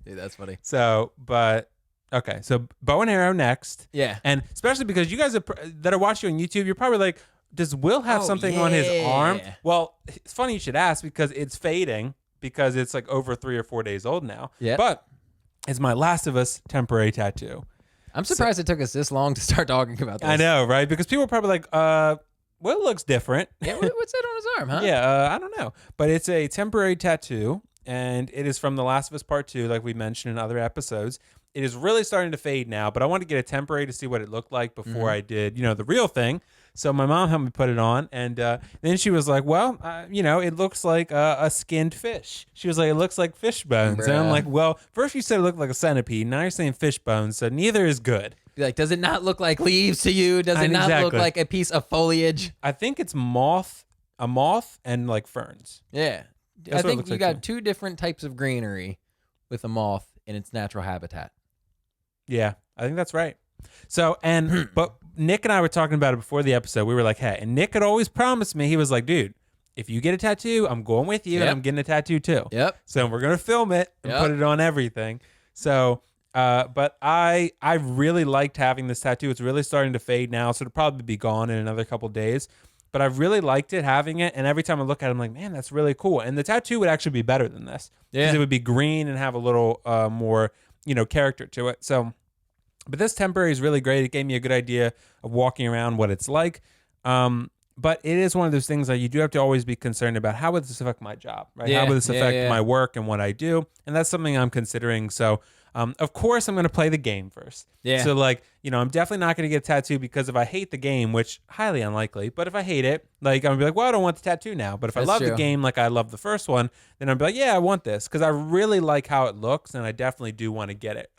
Dude, that's funny. So, but okay. So bow and arrow next. Yeah. And especially because you guys that are watching on YouTube, you're probably like, does Will have Oh, something on his arm? yeah. Well, it's funny you should ask because it's fading because it's like over 3 or 4 days old now. Yeah. But it's my Last of Us temporary tattoo. I'm surprised it took us this long to start talking about this. I know, right? Because people are probably like, Will looks different. Yeah, what's that on his arm, huh? Yeah, I don't know. But it's a temporary tattoo, and it is from The Last of Us Part 2, like we mentioned in other episodes. It is really starting to fade now, but I wanted to get a temporary to see what it looked like before I did, the real thing. So my mom helped me put it on, and then she was like, well, it looks like a skinned fish. She was like, it looks like fish bones. And I'm Bruh. like, well, first you said it looked like a centipede, now you're saying fish bones, so neither is good. Be like, does it not look like leaves to you? Does it not look Exactly. like a piece of foliage? I think it's a moth and like ferns. Yeah. That's I what it think looks you like got to me. two different types of greenery with a moth in its natural habitat. Yeah, I think that's right. So, but Nick and I were talking about it before the episode. We were like, hey, and Nick had always promised me, he was like, dude, if you get a tattoo, I'm going with you and Yep. I'm getting a tattoo too. Yep. So we're going to film it and Yep. put it on everything. So, but I really liked having this tattoo. It's really starting to fade now. So it'll probably be gone in another couple days. But I really liked it, having it. And every time I look at it, I'm like, man, that's really cool. And the tattoo would actually be better than this. Yeah. Because it would be green and have a little more, character to it. So, but this temporary is really great. It gave me a good idea of walking around, what it's like. But it is one of those things that you do have to always be concerned about. How would this affect my job? Right? Yeah, How would this yeah, affect yeah. my work and what I do? And that's something I'm considering. So, of course, I'm going to play the game first. Yeah. So, I'm definitely not going to get a tattoo because if I hate the game, which highly unlikely, but if I hate it, I'm going to be like, well, I don't want the tattoo now. But if I That's love the true. game like I love the first one, then I'll be like, yeah, I want this because I really like how it looks and I definitely do want to get it.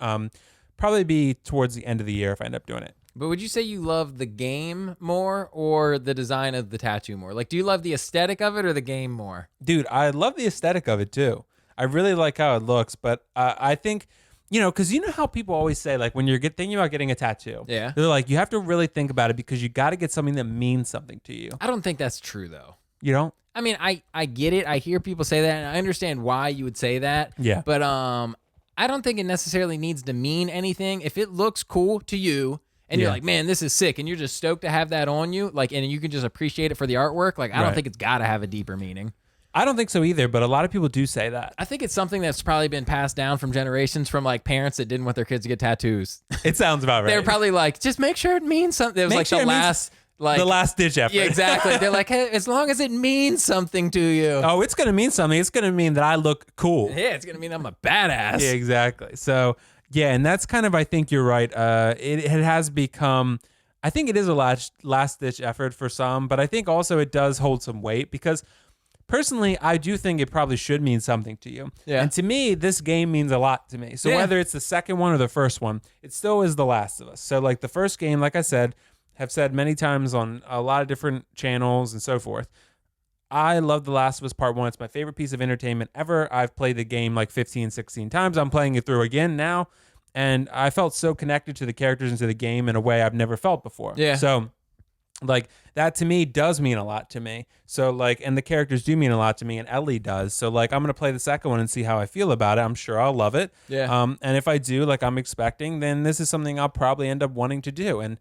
Probably be towards the end of the year if I end up doing it. But would you say you love the game more or the design of the tattoo more? Like, do you love the aesthetic of it or the game more? Dude, I love the aesthetic of it too. I really like how it looks, but I think, you know, because you know how people always say, like, when you're thinking about getting a tattoo, Yeah. they're like, you have to really think about it because you got to get something that means something to you. I don't think that's true though. You don't? I mean, I get it. I hear people say that, and I understand why you would say that. Yeah. But I don't think it necessarily needs to mean anything. If it looks cool to you, and you're Yeah. like, man, this is sick, and you're just stoked to have that on you, like, and you can just appreciate it for the artwork, like, I don't Right. think it's got to have a deeper meaning. I don't think so either, but a lot of people do say that. I think it's something that's probably been passed down from generations from like parents that didn't want their kids to get tattoos. It sounds about right. They were probably like, just make sure it means something. It was Make like sure the it means- last, like the last ditch effort. Yeah, exactly. They're like, hey, as long as it means something to you. Oh, it's going to mean something. It's going to mean that I look cool. Yeah, it's gonna mean I'm a badass. Yeah, exactly. So, yeah, and that's kind of, I think you're right. It has become, I think it is a last ditch effort for some, but I think also it does hold some weight because personally, I do think it probably should mean something to you. Yeah. And to me, this game means a lot to me. So Yeah. whether it's the second one or the first one, it still is The Last of Us. So like the first game, like I said, have said many times on a lot of different channels and so forth. I love The Last of Us Part 1. It's my favorite piece of entertainment ever. I've played the game like 15, 16 times. I'm playing it through again now. And I felt so connected to the characters and to the game in a way I've never felt before. Yeah. So like that to me does mean a lot to me. So like, and the characters do mean a lot to me, and Ellie does. So like, I'm gonna play the second one and see how I feel about it. I'm sure I'll love it. Yeah. And if I do, like I'm expecting, then this is something I'll probably end up wanting to do. And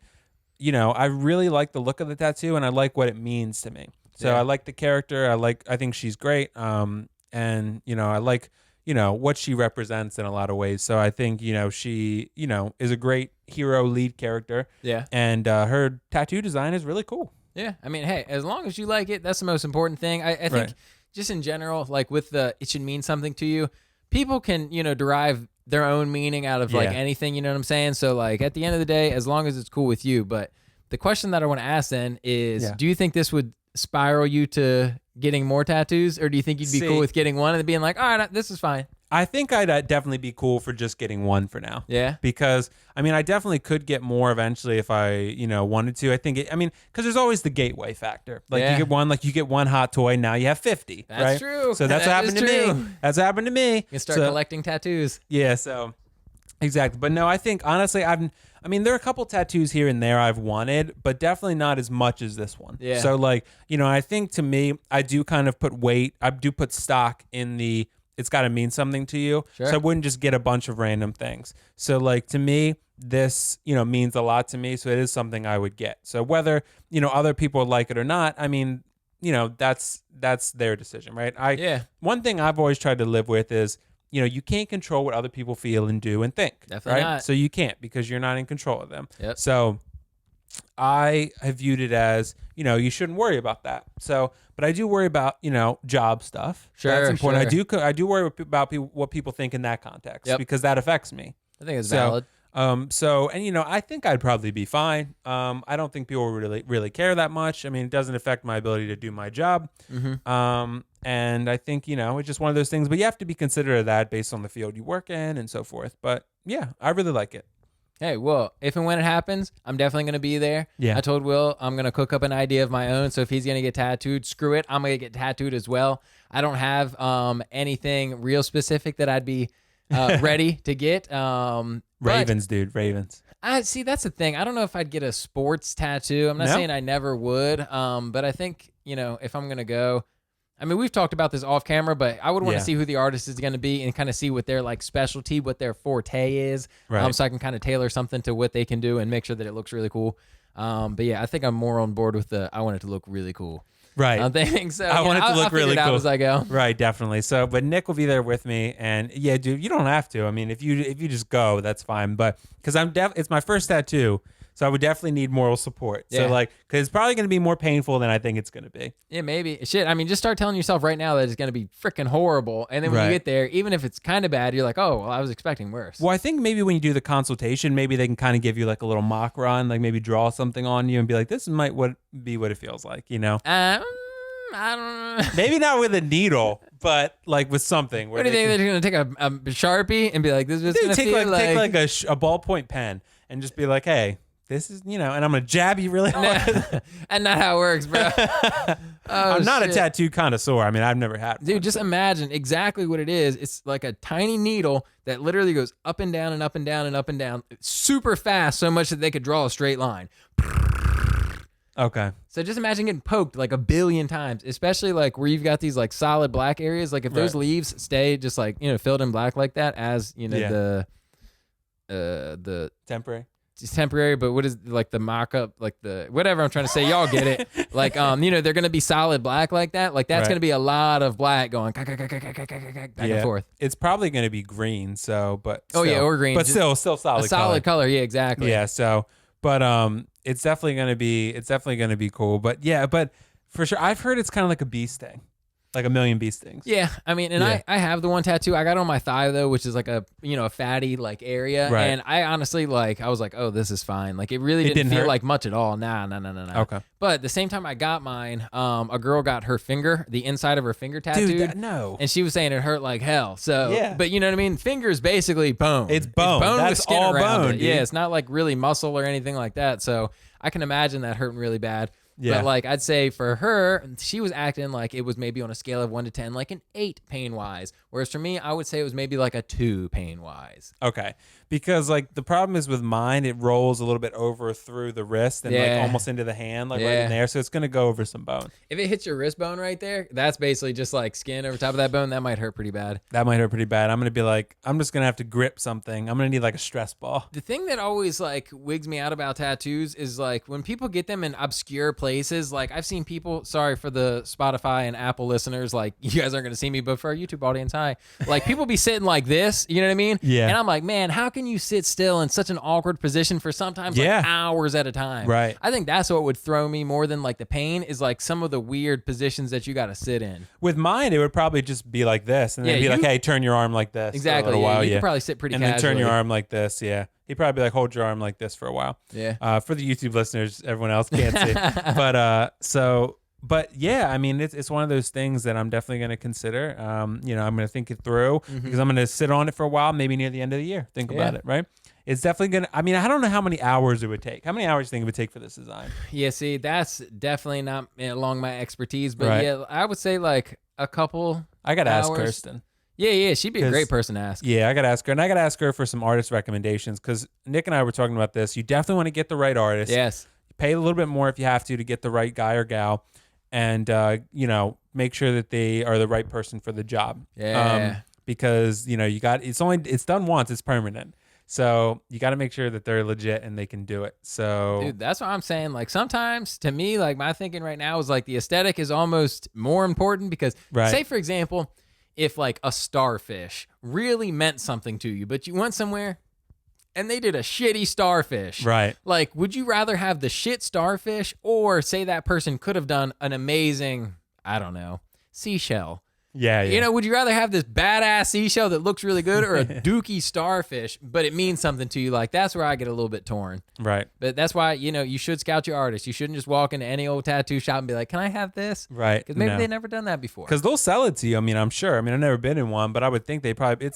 you know, I really like the look of the tattoo, and I like what it means to me. So Yeah. I like the character. I think she's great. And you know, I like, you know, what she represents in a lot of ways. So I think, you know, she, you know, is a great hero lead character. Yeah. And her tattoo design is really cool. Yeah. I mean, hey, as long as you like it, that's the most important thing. I think Right. just in general, like with the it should mean something to you, people can, you know, derive their own meaning out of like Yeah. anything, you know what I'm saying? So like at the end of the day, as long as it's cool with you. But the question that I want to ask then is, Yeah. do you think this would spiral you to getting more tattoos, or do you think you'd be See- cool with getting one and being like, all right, this is fine? I think I'd definitely be cool for just getting one for now. Yeah. Because I mean, I definitely could get more eventually if I, you know, wanted to. I think I mean, because there's always the gateway factor. Like Yeah. you get one hot toy, now you have 50. That's right? true. So that's what That happened is to true. me. That's what happened to me. You can start So- collecting tattoos. Yeah, so exactly. But no, I think honestly, I mean, there are a couple tattoos here and there I've wanted, but definitely not as much as this one. Yeah. So like, you know, I think to me, I do kind of put weight. I do put stock in the. It's got to mean something to you. Sure. So I wouldn't just get a bunch of random things. So like to me, this, you know, means a lot to me. So it is something I would get. So whether, you know, other people like it or not, I mean, you know, that's their decision, right? Yeah. One thing I've always tried to live with is, you know, you can't control what other people feel and do and think. Definitely right? not. So you can't because you're not in control of them. Yep. So I have viewed it as, you know, you shouldn't worry about that. So, but I do worry about, you know, job stuff. Sure, That's important. sure. I do worry about what people think in that context Yep. because that affects me. I think it's So, valid. So, and you know, I think I'd probably be fine. I don't think people really care that much. I mean, it doesn't affect my ability to do my job. And I think, you know, it's just one of those things, but you have to be considerate of that based on the field you work in and so forth. But yeah, I really like it. Hey, well, if and when it happens, I'm definitely going to be there. Yeah. I told Will I'm going to cook up an idea of my own. So if he's going to get tattooed, screw it. I'm going to get tattooed as well. I don't have anything real specific that I'd be ready to get. But Ravens, dude, Ravens. I see, that's the thing. I don't know if I'd get a sports tattoo. I'm not No? saying I never would. But I think, you know, if I'm going to go, I mean, we've talked about this off camera, but I would want to Yeah. see who the artist is going to be and kind of see what their like specialty, what their forte is. Right. So I can kind of tailor something to what they can do and make sure that it looks really cool. But yeah, I think I'm more on board with I want it to look really cool. Right. Thing. So I want it to I'll look figure really it out cool as I go. Right, definitely. So, but Nick will be there with me, and yeah, dude, you don't have to. I mean, if you just go, that's fine. But because it's my first tattoo, so I would definitely need moral support. Yeah. So like, because it's probably going to be more painful than I think it's going to be. Yeah, maybe. Shit, I mean, just start telling yourself right now that it's going to be freaking horrible. And then when Right. you get there, even if it's kind of bad, you're like, oh, well, I was expecting worse. Well, I think maybe when you do the consultation, maybe they can kind of give you like a little mock run, like maybe draw something on you and be like, this might be what it feels like, you know? I don't know. Maybe not with a needle, but like with something. Where What do you they think? They're going to take a Sharpie and be like, this is can- going to take feel like a ballpoint pen and just be like, hey, this is, and I'm gonna jab you really hard. And not how it works, bro. I'm not a shit. tattoo connoisseur. I mean, I've never had one. Dude, just imagine exactly what it is. It's like a tiny needle that literally goes up and down and up and down and up and down super fast, so much that they could draw a straight line. Okay. So just imagine getting poked like a billion times, especially like where you've got these like solid black areas. Like if those Right. leaves stay just like, filled in black like that as, Yeah. the Temporary. it's temporary, but what is like the mock-up, like the whatever I'm trying to say, y'all get it. Like they're gonna be solid black like that. Like that's Right. gonna be a lot of black going back and forth. It's probably going to be green. So, but Oh, yeah, still- or green. but still solid. A solid color, yeah, exactly. Yeah. So, but it's definitely going to be cool. But yeah, but for sure, I've heard it's kind of like a bee sting, like a million bee stings. Yeah, I mean, and Yeah. I have the one tattoo I got on my thigh though, which is like a a fatty like area, Right. and I honestly I was like, oh, this is fine. Like it really It didn't didn't feel hurt? like much at all. Nah. Okay. But at the same time I got mine, a girl got her finger, the inside of her finger tattooed. Dude, no. And she was saying it hurt like hell. So, Yeah. but you know what I mean? Fingers basically bone. It's bone. with That's skin all around bone, it. dude. Yeah, it's not like really muscle or anything like that. So I can imagine that hurting really bad. Yeah. But like I'd say for her, she was acting like it was maybe on a scale of 1 to 10, like an 8 pain wise. Whereas for me, I would say it was maybe like a 2 pain wise. Okay. Because like the problem is with mine, it rolls a little bit over through the wrist and like Yeah. almost into the hand, like right Yeah. in there. So it's going to go over some bone. If it hits your wrist bone right there, that's basically just like skin over top of that bone. That might hurt pretty bad. That might hurt pretty bad. I'm going to be like, I'm just going to have to grip something. I'm going to need like a stress ball. The thing that always like wigs me out about tattoos is like when people get them in obscure places. Like I've seen people, sorry for the Spotify and Apple listeners, like you guys aren't going to see me, but for our YouTube audience, hi. Like people be sitting like this, you know what I mean? Yeah. And I'm like, man, how can you sit still in such an awkward position for sometimes Yeah. like hours at a time? Right. I think that's what would throw me more than like the pain is like some of the weird positions that you got to sit in. With mine, it would probably just be like this. And then Yeah, be like, you- hey, turn your arm like this. Exactly. For a little Yeah, while, you yeah. could probably sit pretty and then turn your casually. arm like this. Yeah. He'd probably be like, hold your arm like this for a while. Yeah. For the YouTube listeners, everyone else can't see. But yeah, I mean, it's one of those things that I'm definitely going to consider. I'm going to think it through because I'm going to sit on it for a while, maybe near the end of the year. Think about Yeah. it, right? It's definitely going to, I mean, I don't know how many hours it would take. How many hours do you think it would take for this design? Yeah, see, that's definitely not along my expertise, but Right. yeah, I would say like a couple. I got to ask Hours. Kirsten. Yeah, she'd be a 'Cause- great person to ask. Yeah, I got to ask her. And I got to ask her for some artist recommendations because Nick and I were talking about this. You definitely want to get the right artist. Yes. Pay a little bit more if you have to get the right guy or gal. And, make sure that they are the right person for the job. Yeah. Because, it's done once, it's permanent. So you got to make sure that they're legit and they can do it. So, Dude, that's what I'm saying. Like sometimes to me, like my thinking right now is like the aesthetic is almost more important because Right. say for example, if like a starfish really meant something to you, but you went somewhere and they did a shitty starfish. right. Like, would you rather have the shit starfish or say that person could have done an amazing, I don't know, seashell? Yeah. You know, would you rather have this badass seashell that looks really good or a dookie starfish, but it means something to you? Like, that's where I get a little bit torn. Right. But that's why, you should scout your artist. You shouldn't just walk into any old tattoo shop and be like, can I have this? Right. Because maybe they've never done that before. Because they'll sell it to you. I mean, I'm sure. I mean, I've never been in one, but I would think they probably,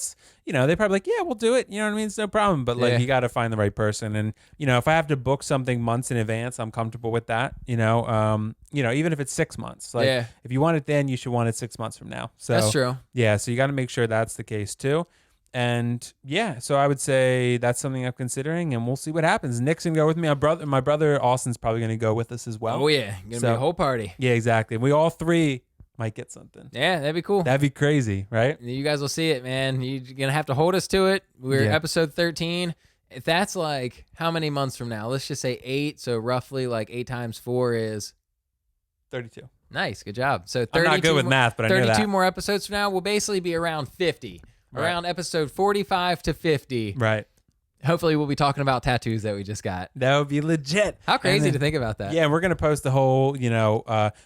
they probably like, yeah, we'll do it. You know what I mean? It's no problem. But like, Yeah. you got to find the right person. And, if I have to book something months in advance, I'm comfortable with that. Even if it's 6 months. Like, Yeah. if you want it then, you should want it 6 months from now. So That's true. Yeah. So you got to make sure that's the case too. And yeah, so I would say that's something I'm considering, and we'll see what happens. Nick's gonna go with me. My brother Austin's probably gonna go with us as well. Oh, yeah. Gonna be So- a whole party. Yeah, exactly. We all three might get something. Yeah, that'd be cool. That'd be crazy, right? You guys will see it, man. You're going to have to hold us to it. We're Yeah. episode 13. If that's like how many months from now? Let's just say 8. So roughly like 8 times 4 is 32. nice. Good job. So I'm 32 not good with more- math, but I know 32 that. more episodes from now will basically be around 50. Right. Around episode 45 to 50. Right. Hopefully we'll be talking about tattoos that we just got. That would be legit. How crazy And then- to think about that. Yeah, we're gonna post the whole.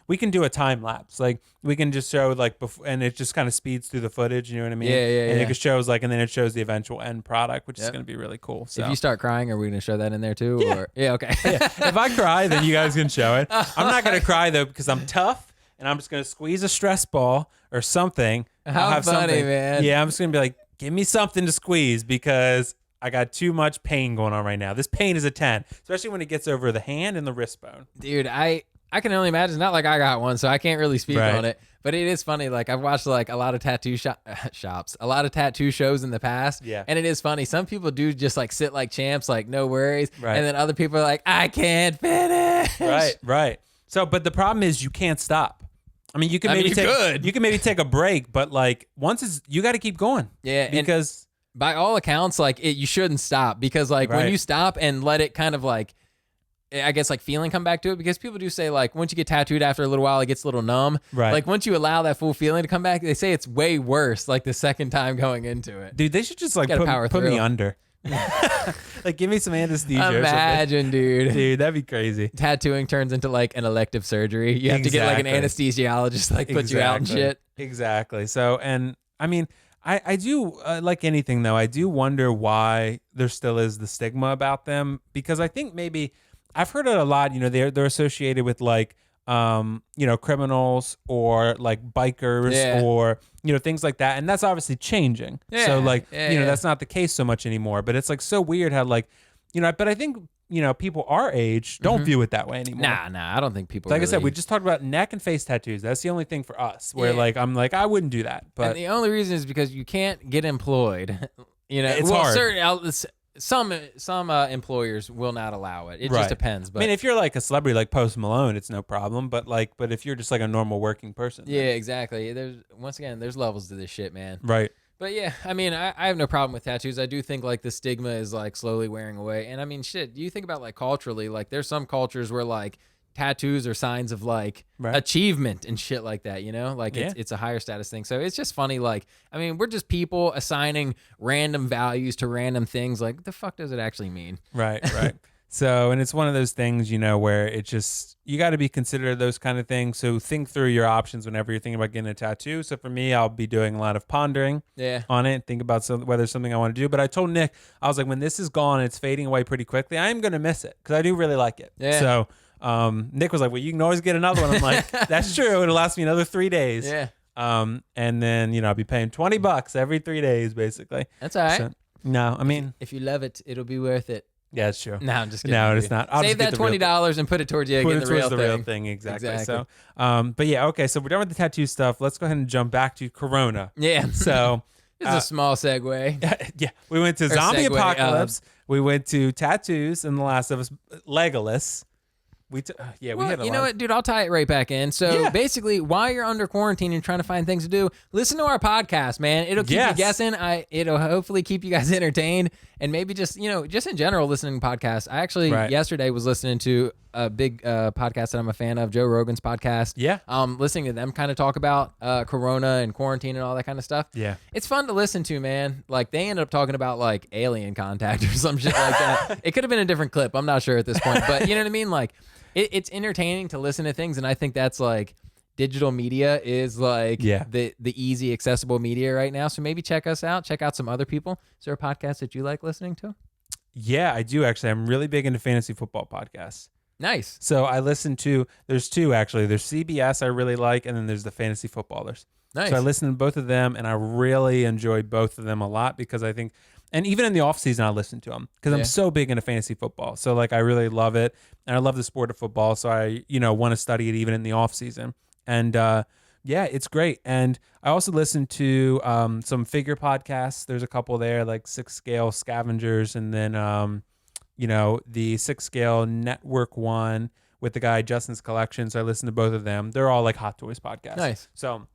We can do a time lapse. Like we can just show like before, and it just kind of speeds through the footage. You know what I mean? Yeah, And yeah. it shows like, and then it shows the eventual end product, which is Yep. gonna be really cool. So If you start crying, are we going to show that in there too? Yeah. Or yeah, okay. if I cry, then you guys can show it. I'm not gonna cry though because I'm tough, and I'm just gonna squeeze a stress ball or something. How I'll have funny, something. man. Yeah, I'm just gonna be like, give me something to squeeze because I got too much pain going on right now. This pain is a 10, especially when it gets over the hand and the wrist bone. Dude, I can only imagine. Not like I got one, so I can't really speak Right. on it. But it is funny. Like I've watched like a lot of tattoo shops, a lot of tattoo shows in the past. Yeah. And it is funny. Some people do just like sit like champs, like no worries. Right. And then other people are like, I can't finish. Right. So, but the problem is you can't stop. I mean, you can I mean, maybe you could. you can maybe take a break, but like once it's you got to keep going. Yeah. And Because by all accounts, like you shouldn't stop because like when Right. you stop and let it kind of like, I guess like feeling come back to it, because people do say like once you get tattooed after a little while, it gets a little numb. Right. Like once you allow that full feeling to come back, they say it's way worse like the second time going into it. dude, they should just like Gotta power put me through. under. Like give me some anesthesia or something. Imagine, dude. Dude, that'd be crazy. Tattooing turns into like an elective surgery. You have to get like an Exactly. anesthesiologist like put you out and shit. Exactly. So, and I mean, I do like anything though. I do wonder why there still is the stigma about them, because I think maybe I've heard it a lot. You know, they're associated with like you know, criminals or like bikers Yeah. or you know, things like that, and that's obviously changing. Yeah. So like Yeah, you know, yeah. that's not the case so much anymore. But it's like so weird how like you know, but I think you know, people our age don't view it that way anymore. Nah, I don't think people Like I said, really- we just talked about neck and face tattoos. That's the only thing for us where Yeah. like I'm like I wouldn't do that. But and the only reason is because you can't get employed. You know, It's well, hard. certain some employers will not allow it. It Right. just depends. But I mean, if you're like a celebrity like Post Malone, it's no problem. But if you're just like a normal working person, yeah, exactly. There's there's levels to this shit, man. right, But yeah, I mean, I have no problem with tattoos. I do think like the stigma is like slowly wearing away. And I mean, shit, you think about like culturally, like there's some cultures where like tattoos are signs of like Right. achievement and shit like that, you know? Like Yeah. it's a higher status thing. So it's just funny. Like, I mean, we're just people assigning random values to random things. Like, what the fuck does it actually mean? right. So, and it's one of those things, you know, where it just you got to be considerate of those kind of things. So think through your options whenever you're thinking about getting a tattoo. So for me, I'll be doing a lot of pondering Yeah. on it, think about whether it's something I want to do. But I told Nick, I was like, when this is gone, and it's fading away pretty quickly. I am gonna miss it because I do really like it. Yeah. So Nick was like, well, you can always get another one. I'm like, that's true. It'll last me another 3 days. Yeah. And then you know I'll be paying $20 every 3 days basically. That's all right. So, no, I mean, If you love it, it'll be worth it. yeah, it's true. No, I'm just kidding. No, dude. it's not. I'll Save just get that the real $20 and put it towards you Put getting it the real towards thing. the real thing, exactly. Exactly. So, but yeah, okay. So we're done with the tattoo stuff. Let's go ahead and jump back to Corona. Yeah. So, It's a small segue. yeah, we went to zombie segue, apocalypse. We went to tattoos and The Last of Us, Legolas. We we Well, had a you lot. know what, dude? I'll tie it right back in. So Yeah. basically, while you're under quarantine and trying to find things to do, listen to our podcast, man. It'll keep Yes. you guessing. It'll hopefully keep you guys entertained, and maybe just just in general listening to podcasts. I actually Right. yesterday was listening to a big podcast that I'm a fan of, Joe Rogan's podcast. Yeah. Listening to them kind of talk about Corona and quarantine and all that kind of stuff. Yeah. It's fun to listen to, man. Like they ended up talking about like alien contact or some shit like that. It could have been a different clip. I'm not sure at this point, but you know what I mean? Like it's entertaining to listen to things. And I think that's like digital media is like Yeah. the easy accessible media right now. So maybe check us out, check out some other people. Is there a podcast that you like listening to? Yeah, I do actually. I'm really big into fantasy football podcasts. Nice. So I listen to. There's two actually. There's CBS I really like, and then there's the Fantasy Footballers. Nice. So I listen to both of them, and I really enjoy both of them a lot because I think, and even in the off season, I listen to them because Yeah. I'm so big into fantasy football. So like I really love it, and I love the sport of football. So I want to study it even in the off season, and yeah, it's great. And I also listen to some figure podcasts. There's a couple there like Six Scale Scavengers, and then the Six Scale Network one with the guy Justin's Collection. So I listen to both of them. They're all like Hot Toys podcasts. Nice. So,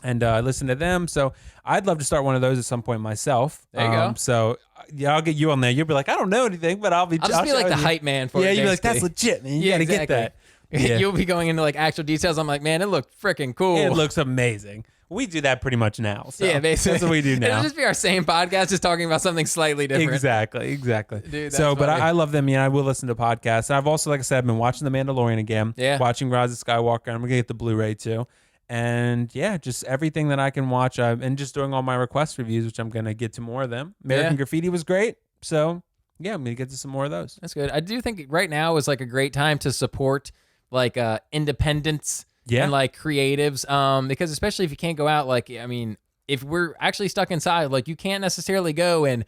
and I listen to them. So I'd love to start one of those at some point myself. There you go. So yeah, I'll get you on there. You'll be like, I don't know anything, but I'll I'll just be like the hype man for Yeah, it. you'll be like, that's basically. legit, man. You got to get that. Yeah. You'll be going into like actual details. I'm like, man, it looked freaking cool. It looks amazing. We do that pretty much now. So yeah, basically. that's what we do now. It'll just be our same podcast, just talking about something slightly different. Exactly. Dude, So, that's but funny. I love them. Yeah, I will listen to podcasts. I've also, like I said, been watching The Mandalorian again. Yeah. Watching Rise of Skywalker. I'm gonna get the Blu-ray too. And yeah, just everything that I can watch. And just doing all my request reviews, which I'm gonna get to more of them. American Yeah. Graffiti was great. So yeah, I'm gonna get to some more of those. That's good. I do think right now is like a great time to support like independence Yeah. and like creatives. Because especially if you can't go out, like, I mean, if we're actually stuck inside, like you can't necessarily go and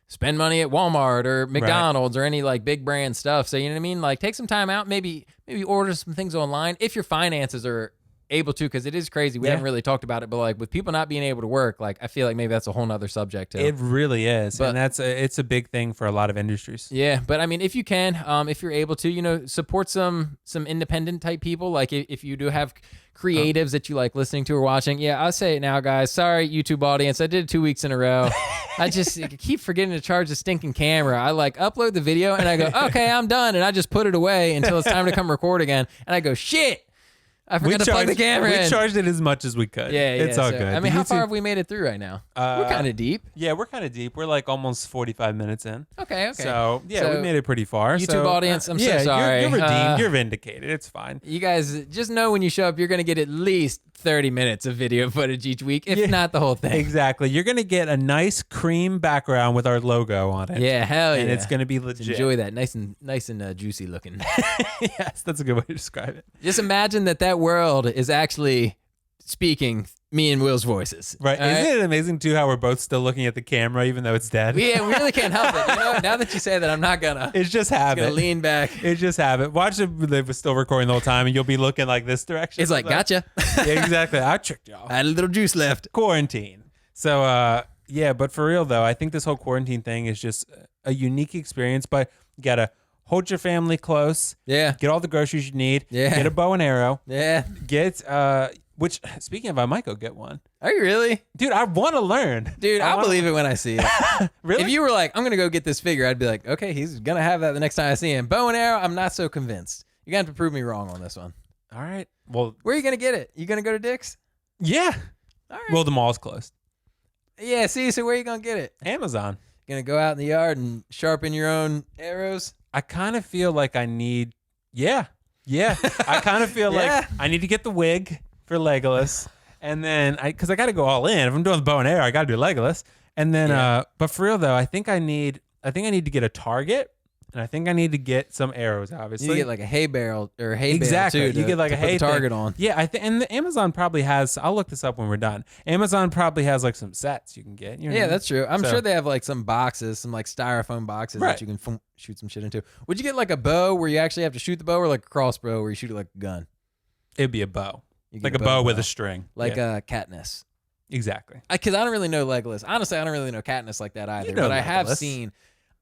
spend money at Walmart or McDonald's or any like big brand stuff. So you know what I mean? Like take some time out, maybe order some things online if your finances are able to, because it is crazy. We haven't really talked about it, but like with people not being able to work, like I feel like maybe that's a whole nother subject too. It really is, But- and it's a big thing for a lot of industries. Yeah, but I mean, if you can, if you're able to, you know, support some independent type people. Like if you do have creatives that you like listening to or watching, yeah, I'll say it now, guys. Sorry, YouTube audience, I did it 2 weeks in a row. I just keep forgetting to charge the stinking camera. I like upload the video and I go, okay, I'm done, and I just put it away until it's time to come record again, and I go, shit, I forgot to plug the camera in. We charged it as much as we could. Yeah, It's all so, good. I mean, how far have we made it through right now? We're kind of deep. Yeah, we're kind of deep. We're like almost 45 minutes in. Okay. So, yeah, we made it pretty far. YouTube so, audience, I'm so yeah, sorry. You're redeemed. You're vindicated. It's fine. You guys just know when you show up, you're going to get at least 30 minutes of video footage each week, if not the whole thing. Exactly. You're going to get a nice cream background with our logo on it. Yeah, hell yeah. And it's going to be legit. Enjoy that. Nice and juicy looking. Yes, that's a good way to describe it. Just imagine that world is actually speaking me and Will's voices. Right. All Isn't it amazing, too, how we're both still looking at the camera, even though it's dead? Yeah, we really can't help it. You know, now that you say that, I'm not going to. It's just habit. Lean back. It's just habit. Watch it. They were still recording the whole time, and you'll be looking like this direction. It's like, gotcha. Yeah, exactly. I tricked y'all. I had a little juice left. Quarantine. So, yeah, but for real, though, I think this whole quarantine thing is just a unique experience, but you got to hold your family close. Yeah. Get all the groceries you need. Yeah. Get a bow and arrow. Yeah. Get, which, speaking of, I might go get one. Are you really? Dude, I want to learn. Dude, I believe it when I see it. Really? If you were like, I'm going to go get this figure, I'd be like, okay, he's going to have that the next time I see him. Bow and arrow, I'm not so convinced. You're going to have to prove me wrong on this one. All right. Well, Where are you going to get it? You going to go to Dick's? yeah. All right. Well, the mall's closed. Yeah, see, so where are you going to get it? Amazon. Going to go out in the yard and sharpen your own arrows? I kind of feel like I need, yeah. I kind of feel Yeah. like I need to get the wig for Legolas. And then, because I got to go all in. If I'm doing the bow and arrow, I got to do Legolas. And then, Yeah. but for real though, I think I need to get a target, and I think I need to get some arrows. Obviously, You get like a hay barrel or hay exactly. bale too. You get like a to put hay the target thing. on. Yeah, I think, and the Amazon probably has. I'll look this up when we're done. Amazon probably has like some sets you can get. You know what I Yeah, mean? that's true. I'm So- sure they have like some boxes, some like styrofoam boxes Right. that you can shoot some shit into. Would you get like a bow where you actually have to shoot the bow, or like a crossbow where you shoot it like a gun? It'd be a bow, You like get a bow with a string, like yeah, Katniss. exactly. Because I don't really know Legolas. Honestly, I don't really know Katniss like that either. know But I have Legolas. seen.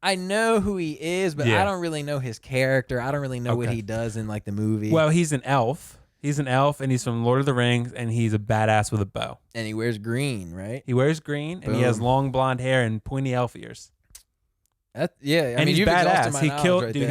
I know who he is, but Yeah. I don't really know his character. I don't really know what Okay. he does in like the movie. Well, he's an elf. He's an elf, and he's from Lord of the Rings, and he's a badass with a bow. and he wears green, right? He wears green, and he has Boom. long blonde hair and pointy elf ears. Yeah, I And mean, he's you've exhausted badass. my He knowledge killed, right dude.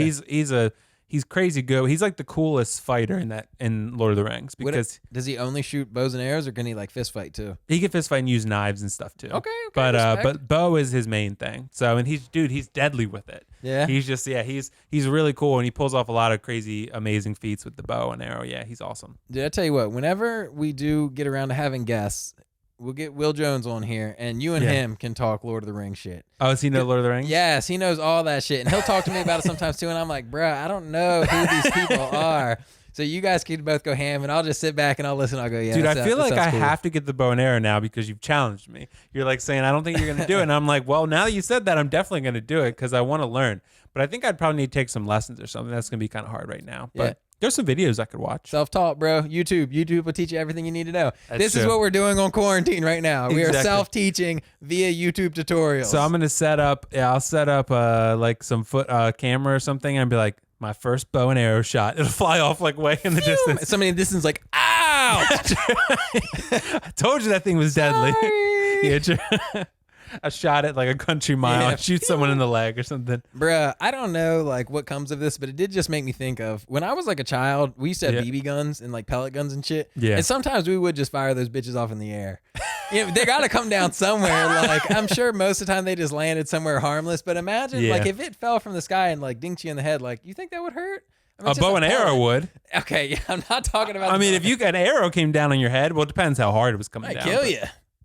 there. He's crazy good. He's like the coolest fighter in Lord of the Rings What- because does he only shoot bows and arrows, or can he like fist fight too? he can fist fight and use knives and stuff too. Okay, But bow is his main thing. So and he's deadly with it. Yeah. He's really cool, and he pulls off a lot of crazy amazing feats with the bow and arrow. Yeah, he's awesome. Dude, I tell you what, whenever we do get around to having guests, we'll get Will Jones on here, and you and Yeah. him can talk Lord of the Rings shit. Oh, does he know Lord of the Rings? Yes, he knows all that shit, and he'll talk to me about it sometimes too. And I'm like, bruh, I don't know who these people are. So you guys can both go ham, and I'll just sit back and I'll listen. I'll go, yeah. Dude, that I feel that like sounds I cool. have to get the bow and arrow now because you've challenged me. You're like saying, I don't think you're going to do it. And I'm like, well, now that you said that, I'm definitely going to do it because I want to learn. But I think I'd probably need to take some lessons or something. That's going to be kind of hard right now. But Yeah. there's some videos I could watch. Self-taught, bro. YouTube will teach you everything you need to know. That's This is true. what we're doing on quarantine right now. We are Exactly. self-teaching via YouTube tutorials. So I'm going to set up, I'll set up like some camera or something and be like, my first bow and arrow shot. It'll fly off like way in the distance. Somebody in the distance like, ouch! I told you that thing was deadly. Sorry. Yeah, I shot it like a country mile. Yeah. I shoot someone in the leg or something. Bruh, I don't know like what comes of this, but it did just make me think of when I was like a child, we used to have Yeah. BB guns and like pellet guns and shit. Yeah. And sometimes we would just fire those bitches off in the air. They gotta come down somewhere. Like I'm sure most of the time they just landed somewhere harmless. But imagine Yeah. like if it fell from the sky and like dinked you in the head, like you think that would hurt? I mean, A it's just bow and arrow pellet. would. Okay, yeah, I'm not talking about I mean, if an arrow came down on your head, well, it depends how hard it was coming might down. kill but you.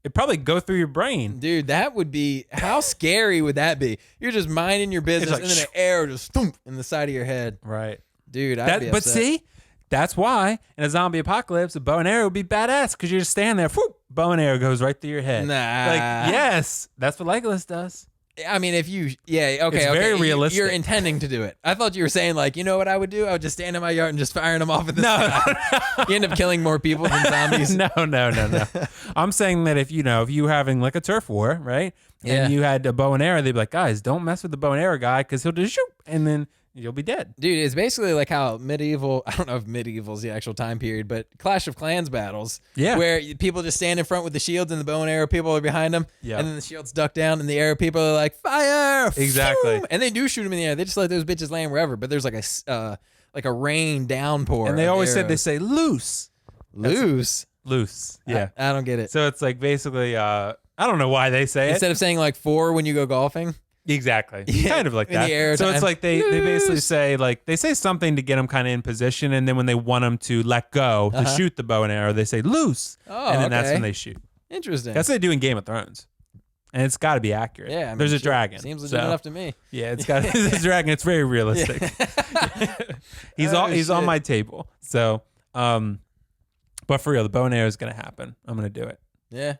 It'd probably go through your brain. Dude, that would be how scary would that be? You're just minding your business like, and then an arrow just thump in the side of your head. Right. Dude, I'd be But upset. see, that's why in a zombie apocalypse, a bow and arrow would be badass because you're just standing there, whoop, bow and arrow goes right through your head. Nah. Like, yes, that's what Legolas does. I mean, if you, okay, It's very realistic. You're intending to do it. I thought you were saying like, you know what I would do? I would just stand in my yard and just firing them off at the sky. You end up killing more people than zombies. No. I'm saying that if you were having like a turf war, right? Yeah. And you had a bow and arrow, they'd be like, guys, don't mess with the bow and arrow guy because he'll just shoot, and then you'll be dead. Dude, it's basically like how medieval, I don't know if medieval's the actual time period, but Clash of Clans battles. Yeah. Where people just stand in front with the shields and the bow and arrow people are behind them. Yeah. And then the shields duck down and the arrow people are like, fire! Exactly. Phew! And they do shoot them in the air. They just let those bitches land wherever, but there's like a rain downpour. And they of always said they arrows. say loose. Loose. Yeah. I don't get it. So it's like basically, I don't know why they say Instead of saying like 4 when you go golfing. Exactly. Yeah, Kind of like in that. the air So time. it's like they basically Loose. say like they say something to get them kind of in position, and then when they want them to let go to shoot the bow and arrow, they say loose, Oh, and then that's okay. when they shoot. Interesting. That's what they do in Game of Thrones, and it's got to be accurate. Yeah, I mean, there's a shit, dragon. Seems so, legit enough to me. Yeah, it's got there's a dragon. It's very realistic. He's Oh, he's on shit. my table. So, but for real, the bow and arrow is gonna happen. I'm gonna do it. Yeah.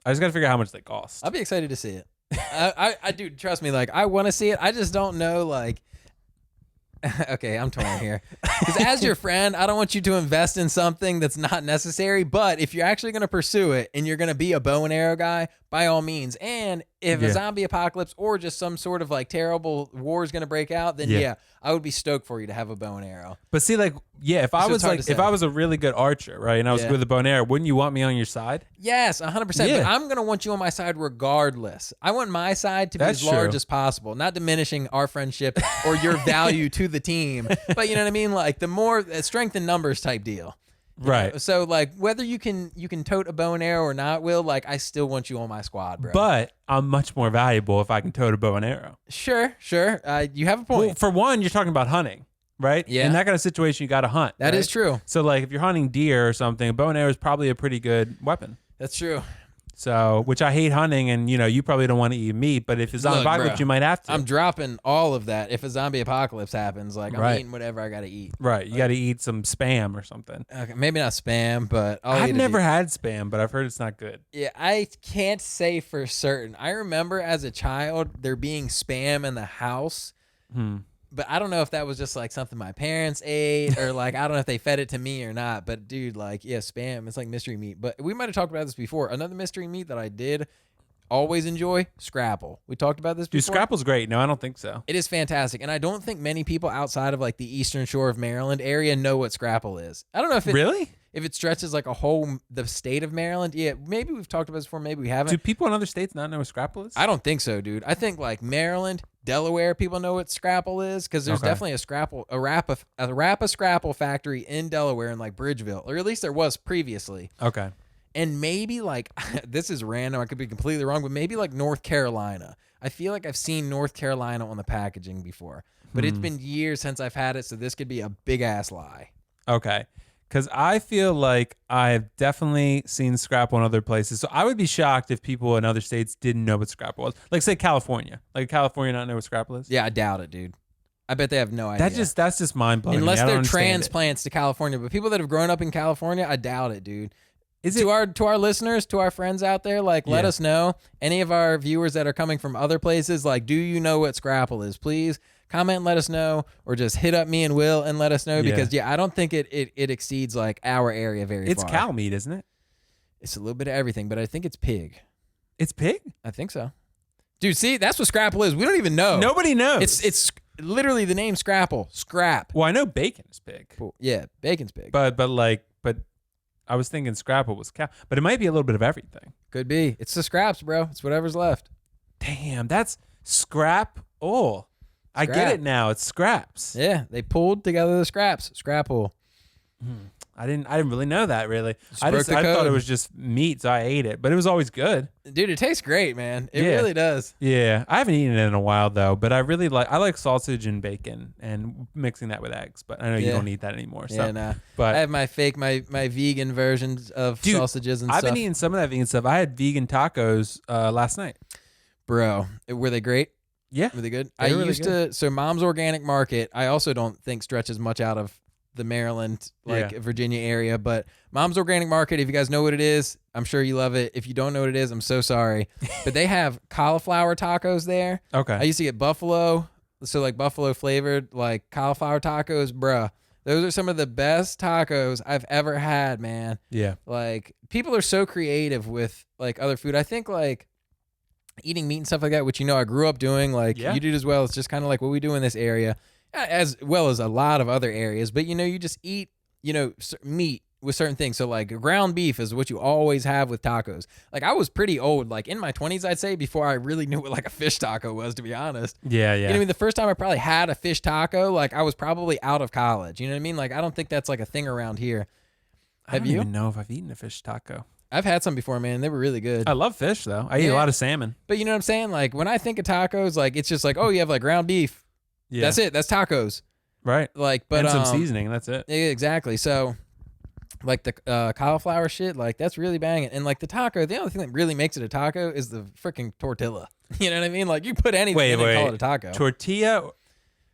I just gotta figure out how much they cost. I'll be excited to see it. I do, trust me, like I want to see it. I just don't know, like, okay, I'm torn here. Because as your friend, I don't want you to invest in something that's not necessary. But if you're actually going to pursue it and you're going to be a bow and arrow guy, by all means. And if a zombie apocalypse or just some sort of like terrible war is going to break out, then yeah, I would be stoked for you to have a bow and arrow. But see, like, yeah, if I So was it's hard like, to if say. I was a really good archer, right, and I was Yeah. good with a bow and arrow, wouldn't you want me on your side? Yes, 100%. Yeah. But I'm going to want you on my side regardless. I want my side to be That's as large true. as possible, not diminishing our friendship or your value to the team. But you know what I mean? Like the more strength in numbers type deal. You Right. know? So like whether you can tote a bow and arrow or not, Will, like I still want you on my squad, bro. But I'm much more valuable if I can tote a bow and arrow. Sure. You have a Well, point. for one, you're talking about hunting, right? Yeah. In that kind of situation, you got to hunt. That is right? true. So, like, if you're hunting deer or something, a bow and arrow is probably a pretty good weapon. That's true. So, which I hate hunting, and you probably don't want to eat meat, but if it's on Look, apocalypse, bro, you might have to. I'm dropping all of that. If a zombie apocalypse happens, like I'm Right. eating whatever I got to eat. right. You got to eat some Spam or something. Okay, maybe not Spam, but I've never had Spam, but I've heard it's not good. Yeah, I can't say for certain. I remember as a child there being Spam in the house, but I don't know if that was just like something my parents ate or like I don't know if they fed it to me or not. But dude, like yeah, Spam, it's like mystery meat. But we might have talked about this before. Another mystery meat that I did always enjoy, Scrapple. We talked about this Dude, before. Scrapple's great. No, I don't think so. It is fantastic, and I don't think many people outside of like the eastern shore of Maryland area know what Scrapple is. I don't know if it Really? if it stretches like the state of Maryland. Yeah, maybe we've talked about this before, maybe we haven't. Do people in other states not know what Scrapple is? I don't think so, dude. I think like Maryland, Delaware, people know what Scrapple is because there's Okay. definitely a Rappa Scrapple factory in Delaware in like Bridgeville, or at least there was previously. Okay. And maybe like this is random. I could be completely wrong, but maybe like North Carolina. I feel like I've seen North Carolina on the packaging before, but it's been years since I've had it, so this could be a big ass lie. Okay. Because I feel like I've definitely seen Scrapple in other places. So I would be shocked if people in other states didn't know what Scrapple was. Like, say, California. Like, California not know what Scrapple is? Yeah, I doubt it, dude. I bet they have no idea. That's just mind blowing. Unless they're transplants to California, but people that have grown up in California, I doubt it, dude. Is it? To our listeners, to our friends out there, like let Yeah. us know. Any of our viewers that are coming from other places, like, do you know what Scrapple is? Please comment and let us know, or just hit up me and Will and let us know because I don't think it exceeds like our area very It's far. cow meat, isn't it? It's a little bit of everything, but I think it's pig. It's pig? I think so. Dude, see, that's what Scrapple is. We don't even know. Nobody knows. It's literally the name Scrapple. Scrap. Well, I know bacon is pig. Yeah, bacon's pig. But I was thinking Scrapple was cow. But it might be a little bit of everything. Could be. It's the scraps, bro. It's whatever's left. Damn, that's scrap. Oh, I get Scrap. it now. It's scraps. Yeah, they pulled together the scraps. Scrapple. I didn't really know that really. I broke the thought code. it was just meat, so I ate it. But it was always good. Dude, it tastes great, man. It Yeah. really does. Yeah, I haven't eaten it in a while though. But I like sausage and bacon and mixing that with eggs. But I know you Yeah. don't eat that anymore. So. Yeah, nah. But I have my vegan versions of Dude, sausages and I've stuff. been eating some of that vegan stuff. I had vegan tacos last night. Bro, were they great? Yeah, Were they good? They I were really used to. So Mom's Organic Market, I also don't think stretches much out of the Maryland, Virginia area. But Mom's Organic Market, if you guys know what it is, I'm sure you love it. If you don't know what it is, I'm so sorry. But they have cauliflower tacos there. Okay. I used to get buffalo, so like buffalo flavored, like cauliflower tacos, bruh. Those are some of the best tacos I've ever had, man. Yeah. Like, people are so creative with like other food. I think like eating meat and stuff like that, which, I grew up doing, like you did as well. It's just kind of like what we do in this area, as well as a lot of other areas. But, you just eat, meat with certain things. So like ground beef is what you always have with tacos. Like, I was pretty old, like in my 20s, I'd say, before I really knew what like a fish taco was, to be honest. Yeah. You know what I mean? The first time I probably had a fish taco, like I was probably out of college. You know what I mean? Like, I don't think that's like a thing around here. I don't even know if I've eaten a fish taco. I've had some before, man. They were really good. I love fish though. I eat a lot of salmon. But you know what I'm saying? Like, when I think of tacos, like it's just like, oh, you have like ground beef. Yeah. That's it. That's tacos. Right. Like, but and some seasoning. That's it. Yeah, exactly. So, like the cauliflower shit, like that's really banging. And like the taco, the only thing that really makes it a taco is the freaking tortilla. You know what I mean? Like, you put anything in and call it a taco. Tortilla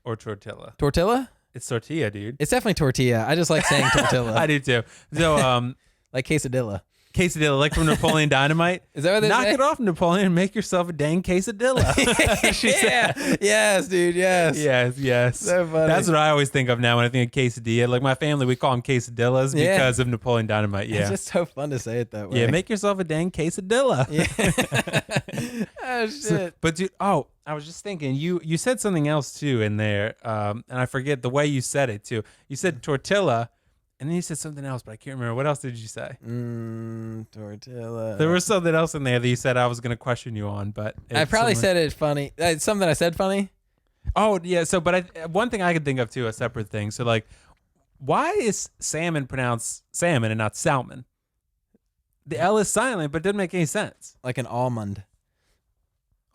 or tortilla? Tortilla? It's tortilla, dude. It's definitely tortilla. I just like saying tortilla. I do too. So, like quesadilla. Quesadilla, like from Napoleon Dynamite. Is that what they Knock say? it off, Napoleon, and make yourself a dang quesadilla. Yeah. Yes, dude. Yes. Yes. So funny. That's what I always think of now when I think of quesadilla. Like, my family, we call them quesadillas because of Napoleon Dynamite. Yeah. It's just so fun to say it that way. Yeah, make yourself a dang quesadilla. Yeah. Oh, shit. But dude, I was just thinking, you said something else too in there, and I forget the way you said it too. You said tortilla, and then you said something else, but I can't remember. What else did you say? Tortilla. There was something else in there that you said I was going to question you on, but I probably said it funny. Something I said funny. Oh yeah. So, but one thing I could think of too, a separate thing. So, like, why is salmon pronounced salmon and not salmon? The L is silent, but it doesn't make any sense. Like an almond.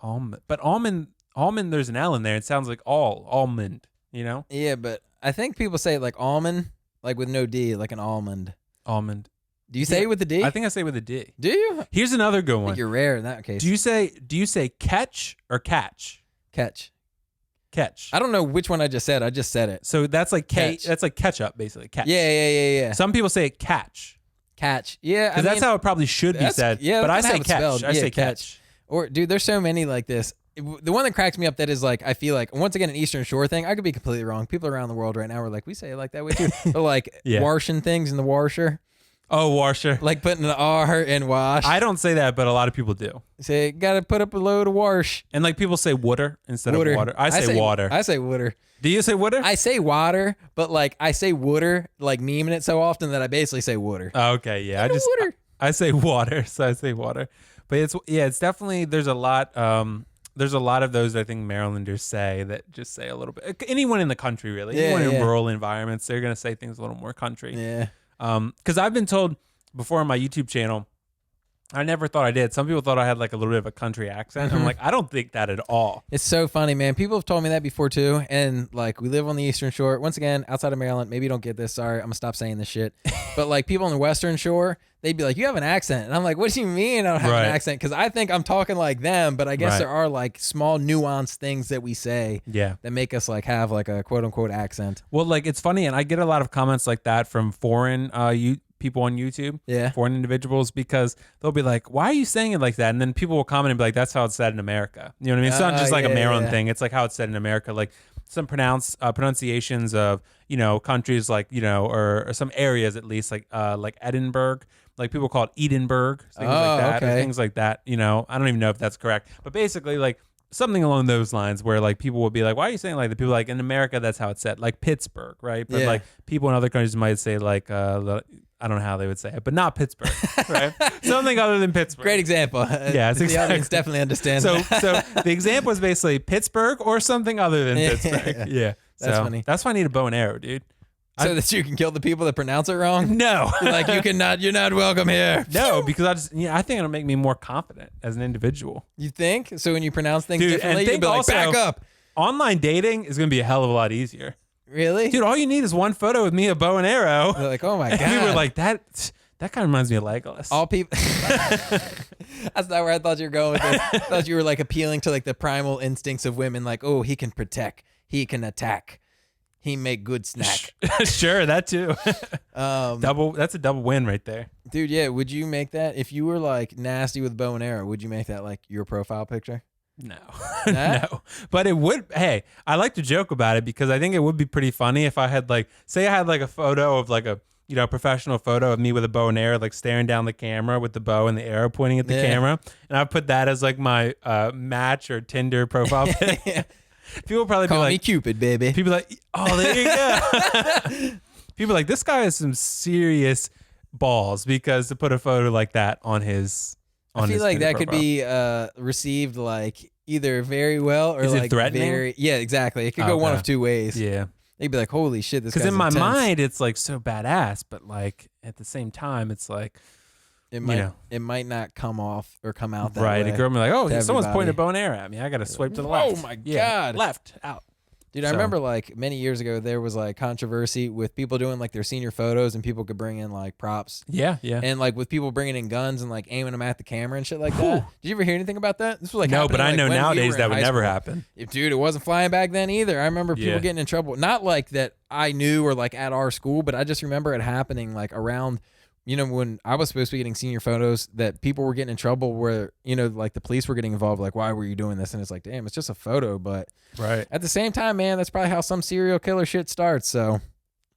But almond. There's an L in there. It sounds like almond. You know? Yeah, but I think people say it like almond, like with no D, like an almond. Almond. Do you say it with the D? I think I say with a D. Do you? Here's another good I one. think you're rare in that case. Do you say catch or catch? Catch. Catch. I don't know which one I just said. I just said it. So that's like Catch. That's like ketchup, basically. Catch. Yeah. Some people say catch. Catch. Yeah, Because that's how it probably should be said. Yeah, but I that's say how it's catch. spelled. I say catch. Or, dude, there's so many like this. The one that cracks me up that is like, I feel like, once again, an Eastern Shore thing. I could be completely wrong. People around the world right now are like, we say it like that way too. But like washing things in the washer. Oh, washer. Like putting an R in wash. I don't say that, but a lot of people do. Say, gotta put up a load of wash. And like people say water instead of water. I say water. I say water. Do you say water? I say water, but like I say water, like memeing it so often that I basically say water. Oh, okay, yeah. Water. I say water, so I say water. But it's definitely, there's a lot of those I think Marylanders say that just say a little bit. Anyone in the country, really. Anyone in rural environments, they're going to say things a little more country. Yeah. Because I've been told before on my YouTube channel, I never thought I did. Some people thought I had like a little bit of a country accent. I'm like, I don't think that at all. It's so funny, man. People have told me that before too. And like, we live on the Eastern Shore. Once again, outside of Maryland. Maybe you don't get this. Sorry, I'm gonna stop saying this shit. But like, people on the Western Shore, they'd be like, "You have an accent," and I'm like, "What do you mean I don't have an accent?" Because I think I'm talking like them, but I guess there are like small nuanced things that we say that make us like have like a quote unquote accent. Well, like, it's funny, and I get a lot of comments like that from foreign people on YouTube, foreign individuals, because they'll be like, "Why are you saying it like that?" And then people will comment and be like, "That's how it's said in America." You know what I mean? It's not just like a Maryland thing. It's like how it's said in America. Like some pronunciations of, you know, countries like, you know, or some areas at least, like Edinburgh. Like people call it Edinburgh, things like that, or things like that. You know, I don't even know if that's correct, but basically like something along those lines where like people would be like, "Why are you saying like the people like in America? That's how it's said." Like Pittsburgh, right? But like people in other countries might say like I don't know how they would say it, but not Pittsburgh, right? Something other than Pittsburgh. Great example. Yeah, the audience definitely understands. So the example is basically Pittsburgh or something other than Pittsburgh. Yeah. That's funny. That's why I need a bow and arrow, dude. So that you can kill the people that pronounce it wrong? No. Like, you're not welcome here. No, because I think it'll make me more confident as an individual. You think? So when you pronounce things Dude, differently, and you'll be like, also, back up. Online dating is going to be a hell of a lot easier. Really? Dude, all you need is one photo with me, a bow and arrow. They're like, oh my God. And we were like, that kind of reminds me of Legolas. All people. That's not where I thought you were going with this. I thought you were like appealing to like the primal instincts of women, like, oh, he can protect, he can attack. He make good snack. Sure, that too. Um, That's a double win right there. dude, yeah. Would you make that if you were like nasty with bow and arrow? Would you make that like your profile picture? No, Nah? no. But it would. Hey, I like to joke about it because I think it would be pretty funny if I had like, say, I had like a photo of like a professional photo of me with a bow and arrow, like staring down the camera with the bow and the arrow pointing at the Yeah. camera, and I put that as like my Match or Tinder profile pic. People would probably Call be me like, Cupid, baby. people like, oh, there you go. People are like, this guy has some serious balls because to put a photo like that on his. I feel like that could be received like either very well or Is it like threatening? very exactly. It could go one Okay. of two ways. Yeah. They'd be like, "Holy shit, this guy's Because in my intense." mind, it's like so badass, but like at the same time, it's like, it might know. it might not come off or come out that right. way. A girl be like, oh, to someone's pointing everybody. a bow and arrow at me. I got to swipe to the Oh left. my Yeah, God. left, out. Dude, I So- remember like many years ago there was like controversy with people doing like their senior photos and people could bring in like props. Yeah, yeah. And like with people bringing in guns and like aiming them at the camera and shit like Whew. that. Did you ever hear anything about that? This was like No, happening, but I like, know when we nowadays were that in would high never school. happen. Dude, it wasn't flying back then either. I remember people Yeah. getting in trouble. Not like that I knew or like at our school, but I just remember it happening like around, when I was supposed to be getting senior photos, that people were getting in trouble where, like the police were getting involved. Like, why were you doing this? And it's like, damn, it's just a photo. But Right. at the same time, man, that's probably how some serial killer shit starts. So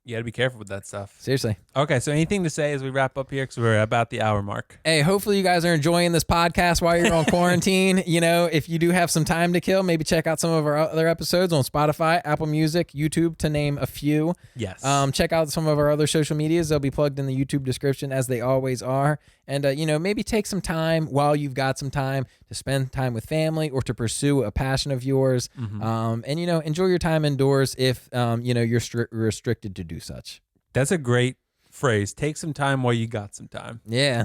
You got to be careful with that stuff. seriously. Okay, so anything to say as we wrap up here? Because we're about the hour mark. Hey, hopefully you guys are enjoying this podcast while you're on quarantine. If you do have some time to kill, maybe check out some of our other episodes on Spotify, Apple Music, YouTube, to name a few. Yes. Check out some of our other social medias. They'll be plugged in the YouTube description as they always are. And, maybe take some time while you've got some time to spend time with family or to pursue a passion of yours. And, enjoy your time indoors if, you're restricted to do such. That's a great phrase. Take some time while you got some time. Yeah.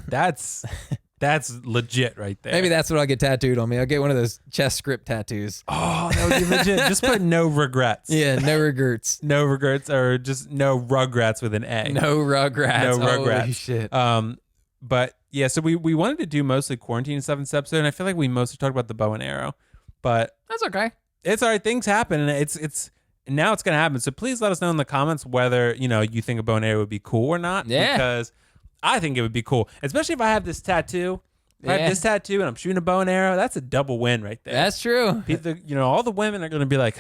That's legit right there. Maybe that's what I'll get tattooed on me. I'll get one of those chest script tattoos. Oh, that would be legit. Just put no regrets. Yeah, no regrets. No regrets, or just no rugrats with an A. No Rugrats. No Holy Rugrats. shit. But yeah, so we wanted to do mostly quarantine stuff in this episode, and I feel like we mostly talked about the bow and arrow. But That's okay. it's all right. Things happen, and it's now it's gonna happen. So please let us know in the comments whether you think a bow and arrow would be cool or not. Yeah. Because I think it would be cool, especially if I have this tattoo. If I Yeah. have this tattoo and I'm shooting a bow and arrow, that's a double win right there. That's true. People, all the women are gonna be like,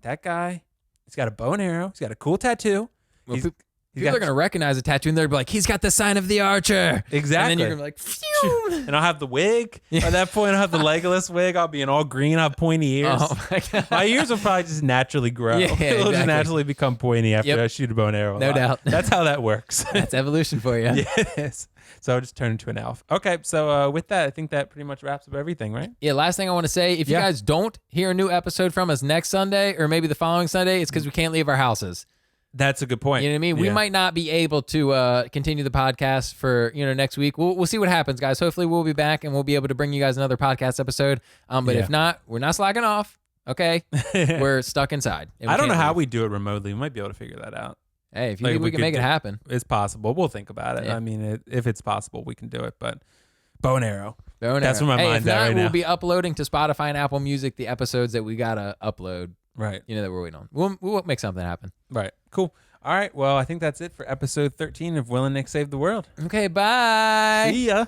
that guy, he's got a bow and arrow, he's got a cool tattoo. Well, He's- he's People got- are going to recognize a tattoo and they'll be like, he's got the sign of the archer. Exactly. And then you're going to be like, phew. And I'll have the wig. At that point, I'll have the Legolas wig. I'll be in all green. I'll have pointy ears. Oh my God. My ears will probably just naturally grow. Yeah, It'll exactly. just naturally become pointy after Yep. I shoot a bow and arrow. a No lot. doubt. That's how that works. That's evolution for you. Yes. So I'll just turn into an elf. Okay. So with that, I think that pretty much wraps up everything, right? Yeah, last thing I want to say, if you Yeah. guys don't hear a new episode from us next Sunday or maybe the following Sunday, it's because we can't leave our houses. That's a good point. You know what I mean? We Yeah. might not be able to continue the podcast for next week. We'll see what happens, guys. Hopefully, we'll be back and we'll be able to bring you guys another podcast episode. But Yeah. if not, we're not slacking off. Okay, we're stuck inside. and we I don't know can't how leave. we do it remotely. We might be able to figure that out. Hey, if you like, think we we can could make it do- happen, It's possible. We'll think about it. Yeah. I mean, if it's possible, we can do it. But bow and arrow. bow and That's arrow. where my Hey, mind's if at not, right we'll now. be uploading to Spotify and Apple Music the episodes that we gotta upload. Right. That we're waiting on. We'll make something happen. Right. Cool. All right. Well, I think that's it for episode 13 of Will and Nick Save the World. Okay, bye. See ya.